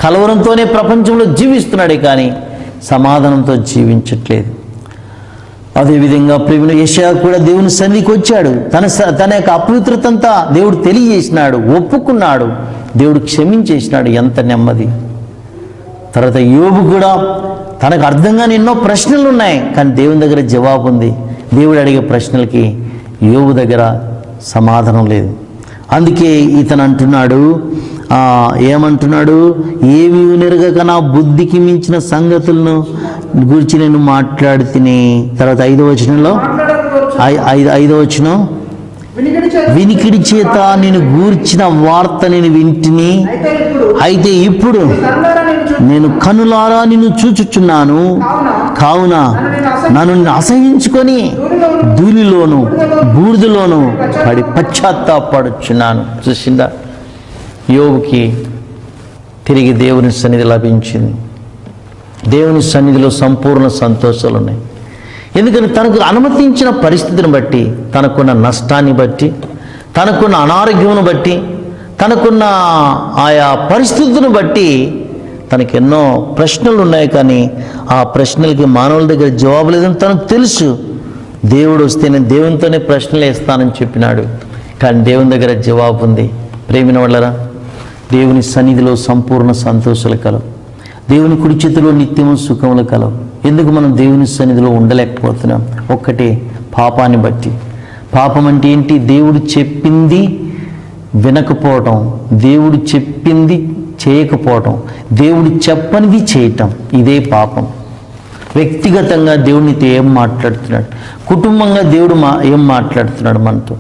Speaker 1: కలవరంతోనే ప్రపంచంలో జీవిస్తున్నాడే, కానీ సమాధానంతో జీవించట్లేదు. అదేవిధంగా ప్రియమైన యెషయా కూడా దేవుని సన్నిధికి వచ్చాడు. తన యొక్క అపవిత్రతంతా దేవుడు తెలియజేసినాడు, ఒప్పుకున్నాడు, దేవుడు క్షమించేసినాడు. ఎంత నెమ్మది. తర్వాత యోబు కూడా తనకు అర్థం కాని ఎన్నో ప్రశ్నలు ఉన్నాయి, కానీ దేవుని దగ్గర జవాబు ఉంది. దేవుడు అడిగే ప్రశ్నలకి యోబు దగ్గర సమాధానం లేదు. అందుకే ఇతను అంటున్నాడు, ఏమంటున్నాడు? ఏమీ నెరగక నా బుద్ధికి మించిన సంగతులను గురించి నేను మాట్లాడుతిని. తర్వాత 5వ వచనంలో 5వ వచనం, వినికిడి చేత నేను గూర్చిన వార్త నేను వింటిని, అయితే ఇప్పుడు నేను కనులారా నిన్ను చూచుచున్నాను. కావున నన్ను అసహించుకొని ధూళిలోను బూడిదలోను పడి పశ్చాత్తాపడుచున్నాను. చూసిందా? యోబుకి తిరిగి దేవుని సన్నిధి లభించింది. దేవుని సన్నిధిలో సంపూర్ణ సంతోషాలు ఉన్నాయి. ఎందుకని తనకు అనుమతించిన పరిస్థితిని బట్టి, తనకున్న నష్టాన్ని బట్టి, తనకున్న అనారోగ్యమును బట్టి, తనకున్న ఆయా పరిస్థితులను బట్టి తనకు ఎన్నో ప్రశ్నలు ఉన్నాయి. కానీ ఆ ప్రశ్నలకి మానవుల దగ్గర జవాబు లేదని తనకు తెలుసు. దేవుడు వస్తే నేను దేవునితోనే ప్రశ్నలు వేస్తానని చెప్పినాడు. కానీ దేవుని దగ్గర జవాబు ఉంది. ప్రేమిన వాళ్ళరా, దేవుని సన్నిధిలో సంపూర్ణ సంతోషాలు కలవు. దేవుని కుడి చేతిలో నిత్యము సుఖములు కలవు. ఎందుకు మనం దేవుని సన్నిధిలో ఉండలేకపోతున్నాం? ఒక్కటే, పాపాన్ని బట్టి. పాపం అంటే ఏంటి? దేవుడు చెప్పింది వినకపోవటం, దేవుడు చెప్పింది చేయకపోవటం, దేవుడు చెప్పనిది చేయటం, ఇదే పాపం. వ్యక్తిగతంగా దేవునితో ఏం మాట్లాడుతున్నాడు, కుటుంబంగా దేవుడు ఏం మాట్లాడుతున్నాడు మనతో,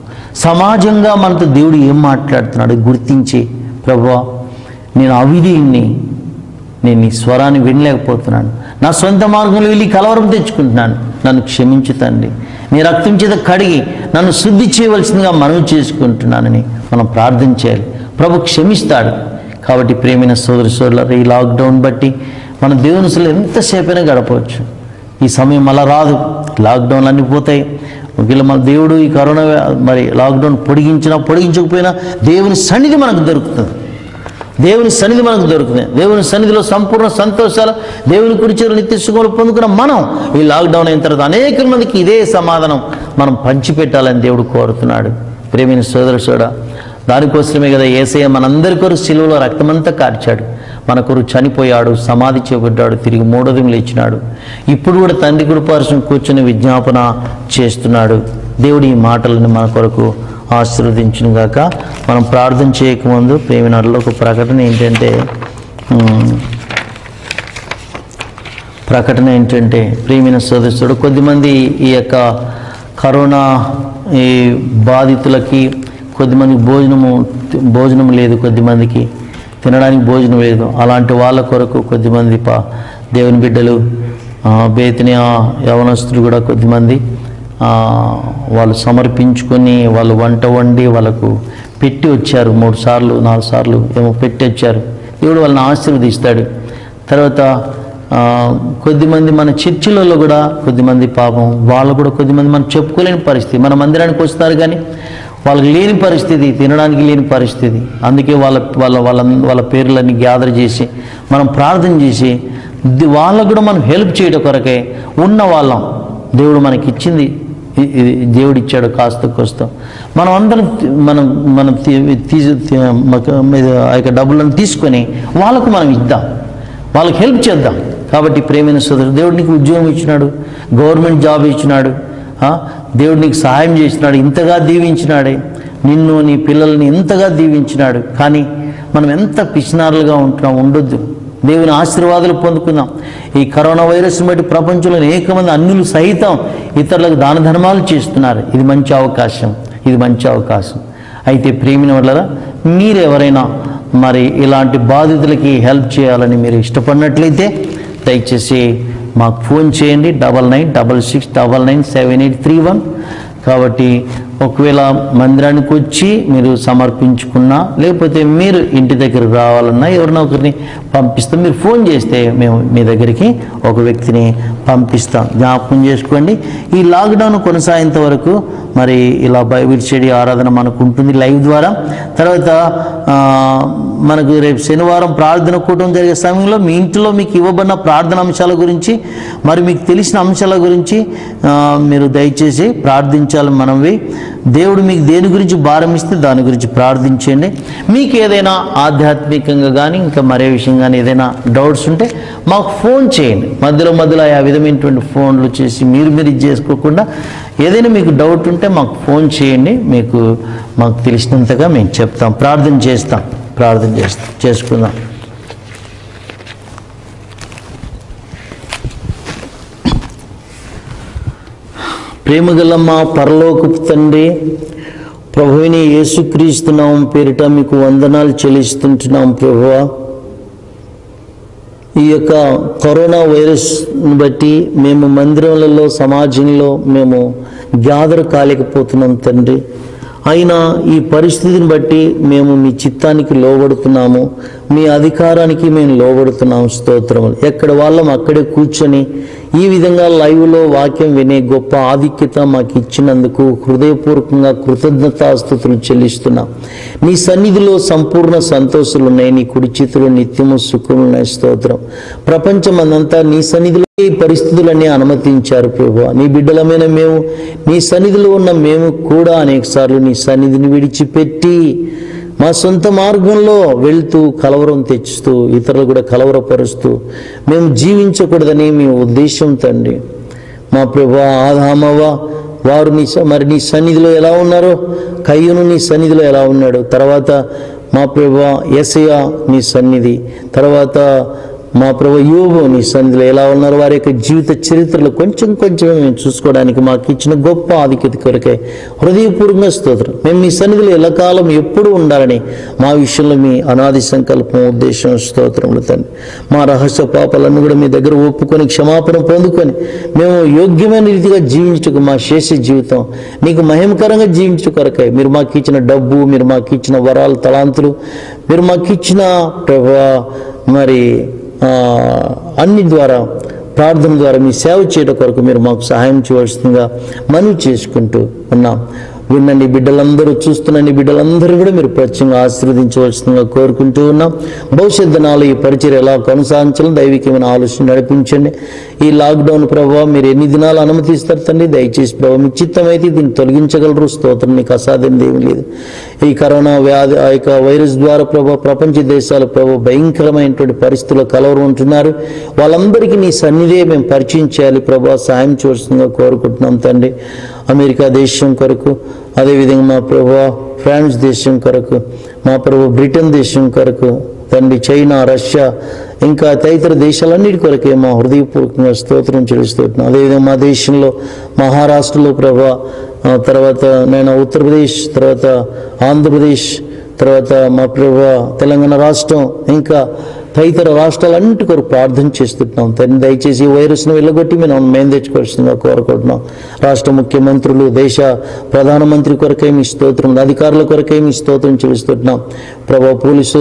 Speaker 1: సమాజంగా మనతో దేవుడు ఏం మాట్లాడుతున్నాడు గుర్తించి, ప్రభువా నేను అవిధీయుణ్ణి, నేను నీ స్వరాన్ని వినలేకపోతున్నాను, నా సొంత మార్గంలో వెళ్ళి కలవరం తెచ్చుకుంటున్నాను, నన్ను క్షమించు తండ్రి, నీ రక్తం చేత కడిగి నన్ను శుద్ధి చేయవలసిందిగా మనవి చేసుకుంటున్నానని మనం ప్రార్థన చేయాలి. ప్రభు క్షమిస్తాడు. కాబట్టి ప్రేమైన సోదరులారా, ఈ లాక్డౌన్ బట్టి మన దేవుని అసలు ఎంతసేపైనా గడపవచ్చు. ఈ సమయం అలా రాదు, లాక్డౌన్లు అన్నీ పోతాయి. ఒకవేళ మన దేవుడు ఈ కరోనా లాక్డౌన్ పొడిగించకపోయినా దేవుని సన్నిధి మనకు దొరుకుతుంది. దేవుని సన్నిధి మనకు దొరుకుతుంది. దేవుని సన్నిధిలో సంపూర్ణ సంతోషాలు, దేవుని కుడిచేతులు నిత్య సుఖములు పొందుకున్న మనం ఈ లాక్డౌన్ అయిన తర్వాత అనేక మందికి ఇదే సమాధానం మనం పంచిపెట్టాలని దేవుడు కోరుతున్నాడు. ప్రేమైన సోదరుడా, దానికోసమే కదా యేసయ్య మనందరి కొరకు సిలువలో రక్తమంతా కార్చాడు, మన కొరకు చనిపోయాడు, సమాధి చేయబడ్డాడు, తిరిగి మూడో దినం లేచినాడు. ఇప్పుడు కూడా తండ్రి కుడిపార్శ్వం కూర్చొని విజ్ఞాపన చేస్తున్నాడు. దేవుడు ఈ మాటలను మన కొరకు ఆశీర్వదించును గాక. మనం ప్రార్థన చేయకముందు ప్రేమినాడులో ఒక ప్రకటన ఏంటంటే ప్రేమిన సదస్సుడు, కొద్దిమంది ఈ యొక్క కరోనా ఈ బాధితులకి కొద్దిమంది భోజనం లేదు, కొద్దిమందికి తినడానికి భోజనం లేదు. అలాంటి వాళ్ళ కొరకు కొద్దిమంది దేవుని బిడ్డలు బేతనియా యవనస్తులు కూడా కొద్దిమంది వాళ్ళు సమర్పించుకొని వాళ్ళు వంట వండి వాళ్ళకు పెట్టి వచ్చారు. 3 సార్లు 4 సార్లు ఏమో పెట్టి వచ్చారు. దేవుడు వాళ్ళని ఆశీర్వదిస్తాడు. తర్వాత కొద్దిమంది మన చర్చిలలో కూడా కొద్దిమంది పాపం వాళ్ళు కూడా కొద్దిమంది మనం చెప్పుకోలేని పరిస్థితి, మన మందిరానికి వస్తారు కానీ వాళ్ళకి లేని పరిస్థితి, తినడానికి లేని పరిస్థితి. అందుకే వాళ్ళ పేర్లన్నీ గ్యాదర్ చేసి మనం ప్రార్థన చేసి వాళ్ళకు కూడా మనం హెల్ప్ చేయడం కొరకే ఉన్న వాళ్ళం. దేవుడు మనకి ఇచ్చింది, దేవుడు ఇచ్చాడు కాస్త కోస్త. మనం అందరం ఆ యొక్క డబ్బులను తీసుకొని వాళ్ళకు మనం ఇద్దాం, వాళ్ళకి హెల్ప్ చేద్దాం. కాబట్టి ప్రేమైన సోదరుడు, దేవుడు నీకు ఉద్యోగం ఇచ్చినాడు, గవర్నమెంట్ జాబ్ ఇచ్చినాడు, దేవుడు నీకు సహాయం చేసినాడు, ఇంతగా దీవించినాడే, నిన్ను నీ పిల్లల్ని ఇంతగా దీవించినాడు. కానీ మనం ఎంత పిసినారులుగా ఉంటున్నాం, ఉండొద్దు. దేవుని ఆశీర్వాదాలు పొందుకుందాం. ఈ కరోనా వైరస్ని బట్టి ప్రపంచంలో అనేక మంది అన్యులు సహితం ఇతరులకు దాన ధర్మాలు చేస్తున్నారు. ఇది మంచి అవకాశం. అయితే ప్రేమిన వాళ్ళరా, మీరు ఎవరైనా ఇలాంటి బాధితులకి హెల్ప్ చేయాలని మీరు ఇష్టపడినట్లయితే దయచేసి మాకు ఫోన్ చేయండి 9966997831. కాబట్టి ఒకవేళ మందిరానికి వచ్చి మీరు సమర్పించుకున్నా, లేకపోతే మీరు ఇంటి దగ్గరకు రావాలన్నా ఎవరినో ఒకరిని పంపిస్తాం. మీరు ఫోన్ చేస్తే మేము మీ దగ్గరికి ఒక వ్యక్తిని పంపిస్తాం. జ్ఞాపకం చేసుకోండి, ఈ లాక్డౌన్ కొనసాగేంత వరకు ఇలా బైబిల్ స్టడీ ఆరాధన మనకు ఉంటుంది లైవ్ ద్వారా. తర్వాత మనకు రేపు శనివారం ప్రార్థన కూటమి జరిగే సమయంలో మీ ఇంట్లో మీకు ఇవ్వబడిన ప్రార్థన అంశాల గురించి మీకు తెలిసిన అంశాల గురించి మీరు దయచేసి ప్రార్థించాలి. మనవి దేవుడు మీకు దేని గురించి భారం ఇస్తే దాని గురించి ప్రార్థించండి. మీకు ఏదైనా ఆధ్యాత్మికంగా కానీ ఇంకా మరే విషయం కానీ ఏదైనా డౌట్స్ ఉంటే మాకు ఫోన్ చేయండి. మధ్యలో ఆ విధమైనటువంటి ఫోన్లు చేసి మీరు ఇది చేసుకోకుండా ఏదైనా మీకు డౌట్ ఉంటే మాకు ఫోన్ చేయండి. మాకు తెలిసినంతగా మేము చెప్తాం, ప్రార్థన చేసుకుందాం. ప్రేమగల మా పరలోకపు తండ్రి, ప్రభువైన యేసుక్రీస్తు నామం పేరిట మీకు వందనాలు చెల్లిస్తుంటున్నాం. ప్రభువా, ఈ యొక్క కరోనా వైరస్ను బట్టి మేము మందిరాలలో సమాజంలో మేము గ్యాదర్ కాలేకపోతున్నాం తండ్రి. అయినా ఈ పరిస్థితిని బట్టి మేము మీ చిత్తానికి లోబడుతున్నాము, మీ అధికారానికి మేము లోబడుతున్నాము. స్తోత్రములు. ఎక్కడ వాళ్ళం అక్కడే కూర్చొని ఈ విధంగా లైవ్లో వాక్యం వినే గొప్ప ఆధిక్యత మాకు ఇచ్చినందుకు హృదయపూర్వకంగా కృతజ్ఞతాస్తుతులు చెల్లిస్తున్నాం. నీ సన్నిధిలో సంపూర్ణ సంతోషాలు ఉన్నాయి, నీ కుడి చేతిలో నిత్యము సుఖములు ఉన్నాయి. స్తోత్రం. ప్రపంచమంతా నీ సన్నిధిలో ఈ పరిస్థితులన్నీ అనుమతించారు ప్రభువా. నీ బిడ్డలమైన మేము, నీ సన్నిధిలో ఉన్న మేము కూడా అనేక సార్లు నీ సన్నిధిని విడిచిపెట్టి మా సొంత మార్గంలో వెళ్తూ కలవరం తెచ్చుతూ ఇతరులు కూడా కలవరపరుస్తూ మేము జీవించకూడదని మీ ఉద్దేశం తండ్రి. మా ప్రభువా, ఆదామవ్వ వారు నీ సన్నిధిలో ఎలా ఉన్నారో, కయ్యూను నీ సన్నిధిలో ఎలా ఉన్నాడు, తర్వాత మా ప్రభువా యేసయ్య నీ సన్నిధి, తర్వాత మా ప్రభువా యోబు నీ సన్నిధిలో ఎలా ఉన్నారు, వారి యొక్క జీవిత చరిత్రలు కొంచెం మేము చూసుకోవడానికి మాకు ఇచ్చిన గొప్ప ఆధిక్యత కొరకే హృదయపూర్వకంగా స్తోత్రం. మేము మీ సన్నిధిలో ఎల్లకాలం ఎప్పుడు ఉండాలని మా విషయంలో మీ అనాది సంకల్పం, ఉద్దేశం, స్తోత్రములు తండ్రి. మా రహస్య పాపాలను కూడా మీ దగ్గర ఒప్పుకొని క్షమాపణ పొందుకొని మేము యోగ్యమైన రీతిగా జీవించుకు మా శేష జీవితం నీకు మహిమకరంగా జీవించు కొరకై మీరు మాకు ఇచ్చిన డబ్బు, మీరు మాకు ఇచ్చిన వరాలు, తలాంతులు, మీరు మాకు ఇచ్చిన ప్రభువా మరి అన్ని ద్వారా ప్రార్థన ద్వారా మీ సేవ చేయడం కొరకు మీరు మాకు సహాయం చేయవలసిందిగా మనవి చేసుకుంటూ ఉన్నాం. విన్న బిడ్డలందరూ, చూస్తున్న బిడ్డలందరూ కూడా మీరు ప్రత్యేకంగా ఆశీర్వదించవలసిందిగా కోరుకుంటూ ఉన్నాం. భవిష్యత్ దినాలు ఈ పరిచర్య ఎలా కొనసాగించాలని దైవికమైన ఆలోచన నడిపించండి. ఈ లాక్డౌన్ ప్రభావం మీరు ఎన్ని దినాలు అనుమతిస్తారు తండ్రి, దయచేసి ప్రభావం మీ చిత్తమైతే దీన్ని తొలగించగలరు. స్తోత్రం. నీకు అసాధ్యం ఏమీ లేదు. ఈ కరోనా వ్యాధి ఆ యొక్క వైరస్ ద్వారా ప్రభావ ప్రపంచ దేశాల ప్రభావ భయంకరమైనటువంటి పరిస్థితుల్లో కలవరు ఉంటున్నారు. వాళ్ళందరికీ నీ సన్నిధే మేము పరిచయం చేయాలి ప్రభావ, సాయం చేయవలసిందిగా కోరుకుంటున్నాం తండ్రి. అమెరికా దేశం కొరకు, అదేవిధంగా మా ప్రభువా ఫ్రాన్స్ దేశం కొరకు, మా ప్రభు బ్రిటన్ దేశం కొరకు తండ్రి, చైనా, రష్యా, ఇంకా తదితర దేశాలన్నిటి కొరకే మా హృదయపూర్వకంగా స్తోత్రం చెల్లిస్తున్నాం. అదేవిధంగా మా దేశంలో మహారాష్ట్రలో ప్రభా, తర్వాత నేను ఉత్తరప్రదేశ్, తర్వాత ఆంధ్రప్రదేశ్, తర్వాత మా ప్రభువా తెలంగాణ రాష్ట్రం, ఇంకా తదితర రాష్ట్రాలన్నిటి కొరకు ప్రార్థన చేస్తున్నాం తండ్రి. దయచేసి ఈ వైరస్ను వెళ్ళగొట్టి మేము తెచ్చుకోవాల్సిందిగా కోరుకుంటున్నాం. రాష్ట్ర ముఖ్యమంత్రులు, దేశ ప్రధానమంత్రి కొరకే మీ స్తోత్రం, అధికారుల కొరకే మీ స్తోత్రం చెల్లిస్తున్నాం ప్రభా. పోలీసు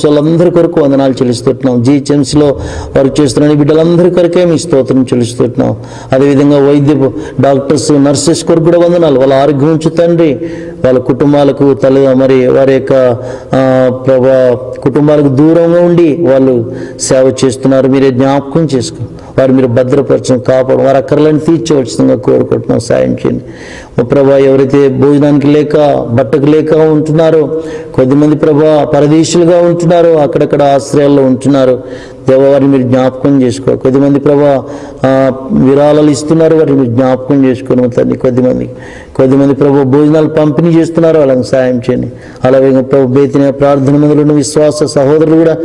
Speaker 1: వాళ్ళందరి కొరకు వందనాలు చెల్లిస్తున్నాం. జీహెచ్ఎంసీలో వర్క్ చేస్తున్న బిడ్డలందరి కొరకే మీ స్తోత్రం చెల్లిస్తున్నాం. అదేవిధంగా వైద్య డాక్టర్స్, నర్సెస్ కొరకు కూడా వందనాలు. వాళ్ళ ఆరోగ్యం ఉంచు తండ్రి. వాళ్ళ కుటుంబాలకు మరి వారి యొక్క ప్రభా కుటుంబాలకు దూరంగా ఉండి వాళ్ళు సేవ చేస్తున్నారు. మీరే జ్ఞాపకం చేసుకో, వారు మీరు భద్రపరచడం, కాపాడు, వారి అక్కర్లను తీర్చవలసిందిగా కోరుకుంటున్నాం. సాయం చేయండి ప్రభా. ఎవరైతే భోజనానికి లేక, బట్టకు లేక ఉంటున్నారో, కొద్దిమంది ప్రభా పరదేశులుగా ఉంటున్నారో, అక్కడక్కడ ఆశ్రయాల్లో ఉంటున్నారు దేవ, వారిని మీరు జ్ఞాపకం చేసుకో. కొద్దిమంది ప్రభా విరాళాలు ఇస్తున్నారు, వారిని మీరు జ్ఞాపకం చేసుకోను తండ్రి. కొద్దిమంది ప్రభు భోజనాలు పంపిణీ చేస్తున్నారు, వాళ్ళకి సాయం చేయండి. అలాగే ప్రభు బేతిన ప్రార్థన మందిలో ఉన్న విశ్వాస సహోదరులు కూడా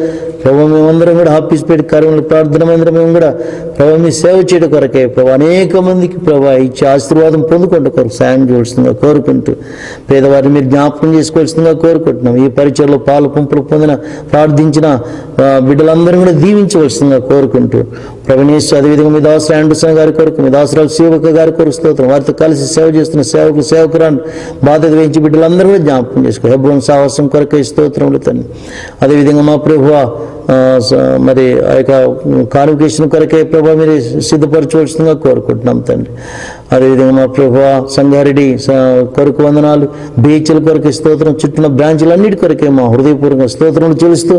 Speaker 1: ప్రభు మేమందరం కూడా హాపీస్పేట కార్యంలో ప్రార్థన మందిరం మేము కూడా ప్రభు మీ సేవ చేయడం కొరకే ప్రభు అనేక మందికి ప్రభు ఇచ్చే ఆశీర్వాదం పొందుకుంటూ కొరకు సాయం చేయవలసిందిగా కోరుకుంటూ పేదవారిని మీరు జ్ఞాపకం చేసుకోవాల్సిందిగా కోరుకుంటున్నాం. ఈ పరిచయలో పాలు పంపులు పొందిన ప్రార్థించిన బిడ్డలందరూ కూడా దీవించవలసిందిగా కోరుకుంటూ ప్రవీణేశ్, అదేవిధంగా మీ దాసరా ఆండర్సన్ గారి కొరకు, మీ దాసరాలు శివక గారి కొరకు స్తోత్రం. వారితో కలిసి సేవ చేస్తున్న సేవకురాన్ని బాధ్యత వహించి బిడ్డలందరూ కూడా జ్ఞాపకం చేసుకో. హెబ్రోన్ సాహసం కొరకే స్తోత్రములు తండ్రి. అదేవిధంగా మా ప్రభువా మరి ఆ యొక్క కాన్వకేషన్ కొరకే ప్రభావ మీరు సిద్ధపరచవలసిందిగా కోరుకుంటున్నాం తండ్రి. అదేవిధంగా మా ప్రభువా సంగారెడ్డి కొరకు వందనాలు, బీచ్ల కొరకు స్తోత్రం, చుట్టూ బ్రాంచ్లన్నిటి కొరకే మా హృదయపూర్వక స్తోత్రం చెల్లిస్తూ,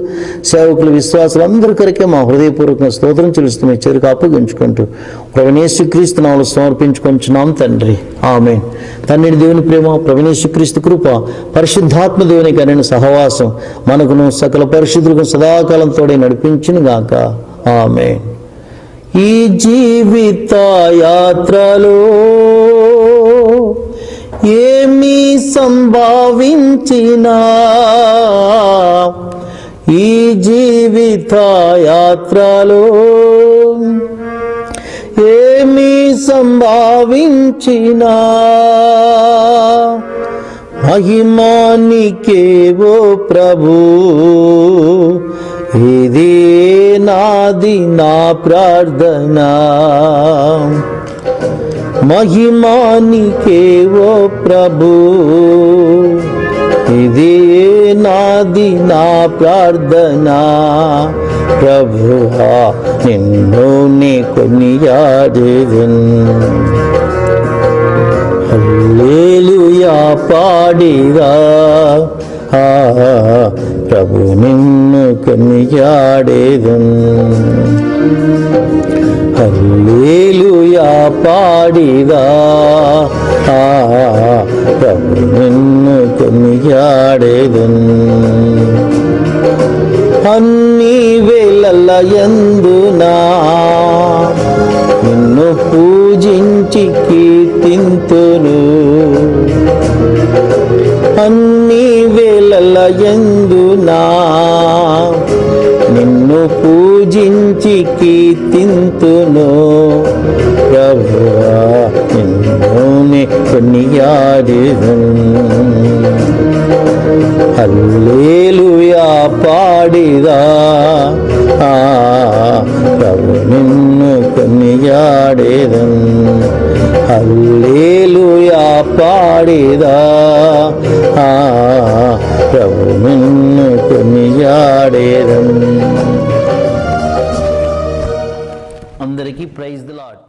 Speaker 1: సేవకులు, విశ్వాసులు అందరి కొరకే మా హృదయపూర్వక స్తోత్రం చెల్లిస్తూ మీ చేతికి అప్పగించుకుంటూ ప్రభువైన యేసుక్రీస్తు నామములో సమర్పించుకుంటున్నాం తండ్రి. ఆమేన్. తండ్రి దేవుని ప్రేమ, ప్రభువైన యేసుక్రీస్తు కృప, పరిశుద్ధాత్మ దేవుని కనిన సహవాసం మనకును సకల పరిశుద్ధులకు సదాకాలం తోడే నడిపించును గాక. ఆమేన్. ఈ జీవిత యాత్రలో ఏమి సంభవించినా, ఈ జీవిత యాత్రలో ఏమి సంభవించినా, మహిమానికే ఓ ప్రభు, ఇది నాది నా ప్రార్థన. మహిమానికే ఓ ప్రభు, ఇది నాది నా ప్రార్థన. ప్రభువా నిన్ను నే కొనియాడెదన్. హల్లెలూయా పాడిగా ప్రభు నిన్ను కొనియాడెదన్. హల్లెలూయా పాడిగా ప్రభు నిన్ను కొనియాడెదన్. అన్ని వేళల యందునా నిన్ను పూజించి కీర్తింతును. అన్ని వేళల యందునా నిన్ను పూజించి కీర్తింతును. ప్రభువా నిన్ను కొనియాడెదన్. హల్లెలూయా పాడిదా ప్రభు నిన్ను కొనియాడెదన్. హల్లెలూయా పాడిదా ప్రభు నిన్ను కొనియాడెదన్. అందరికీ ప్రైజ్ ది లార్డ్.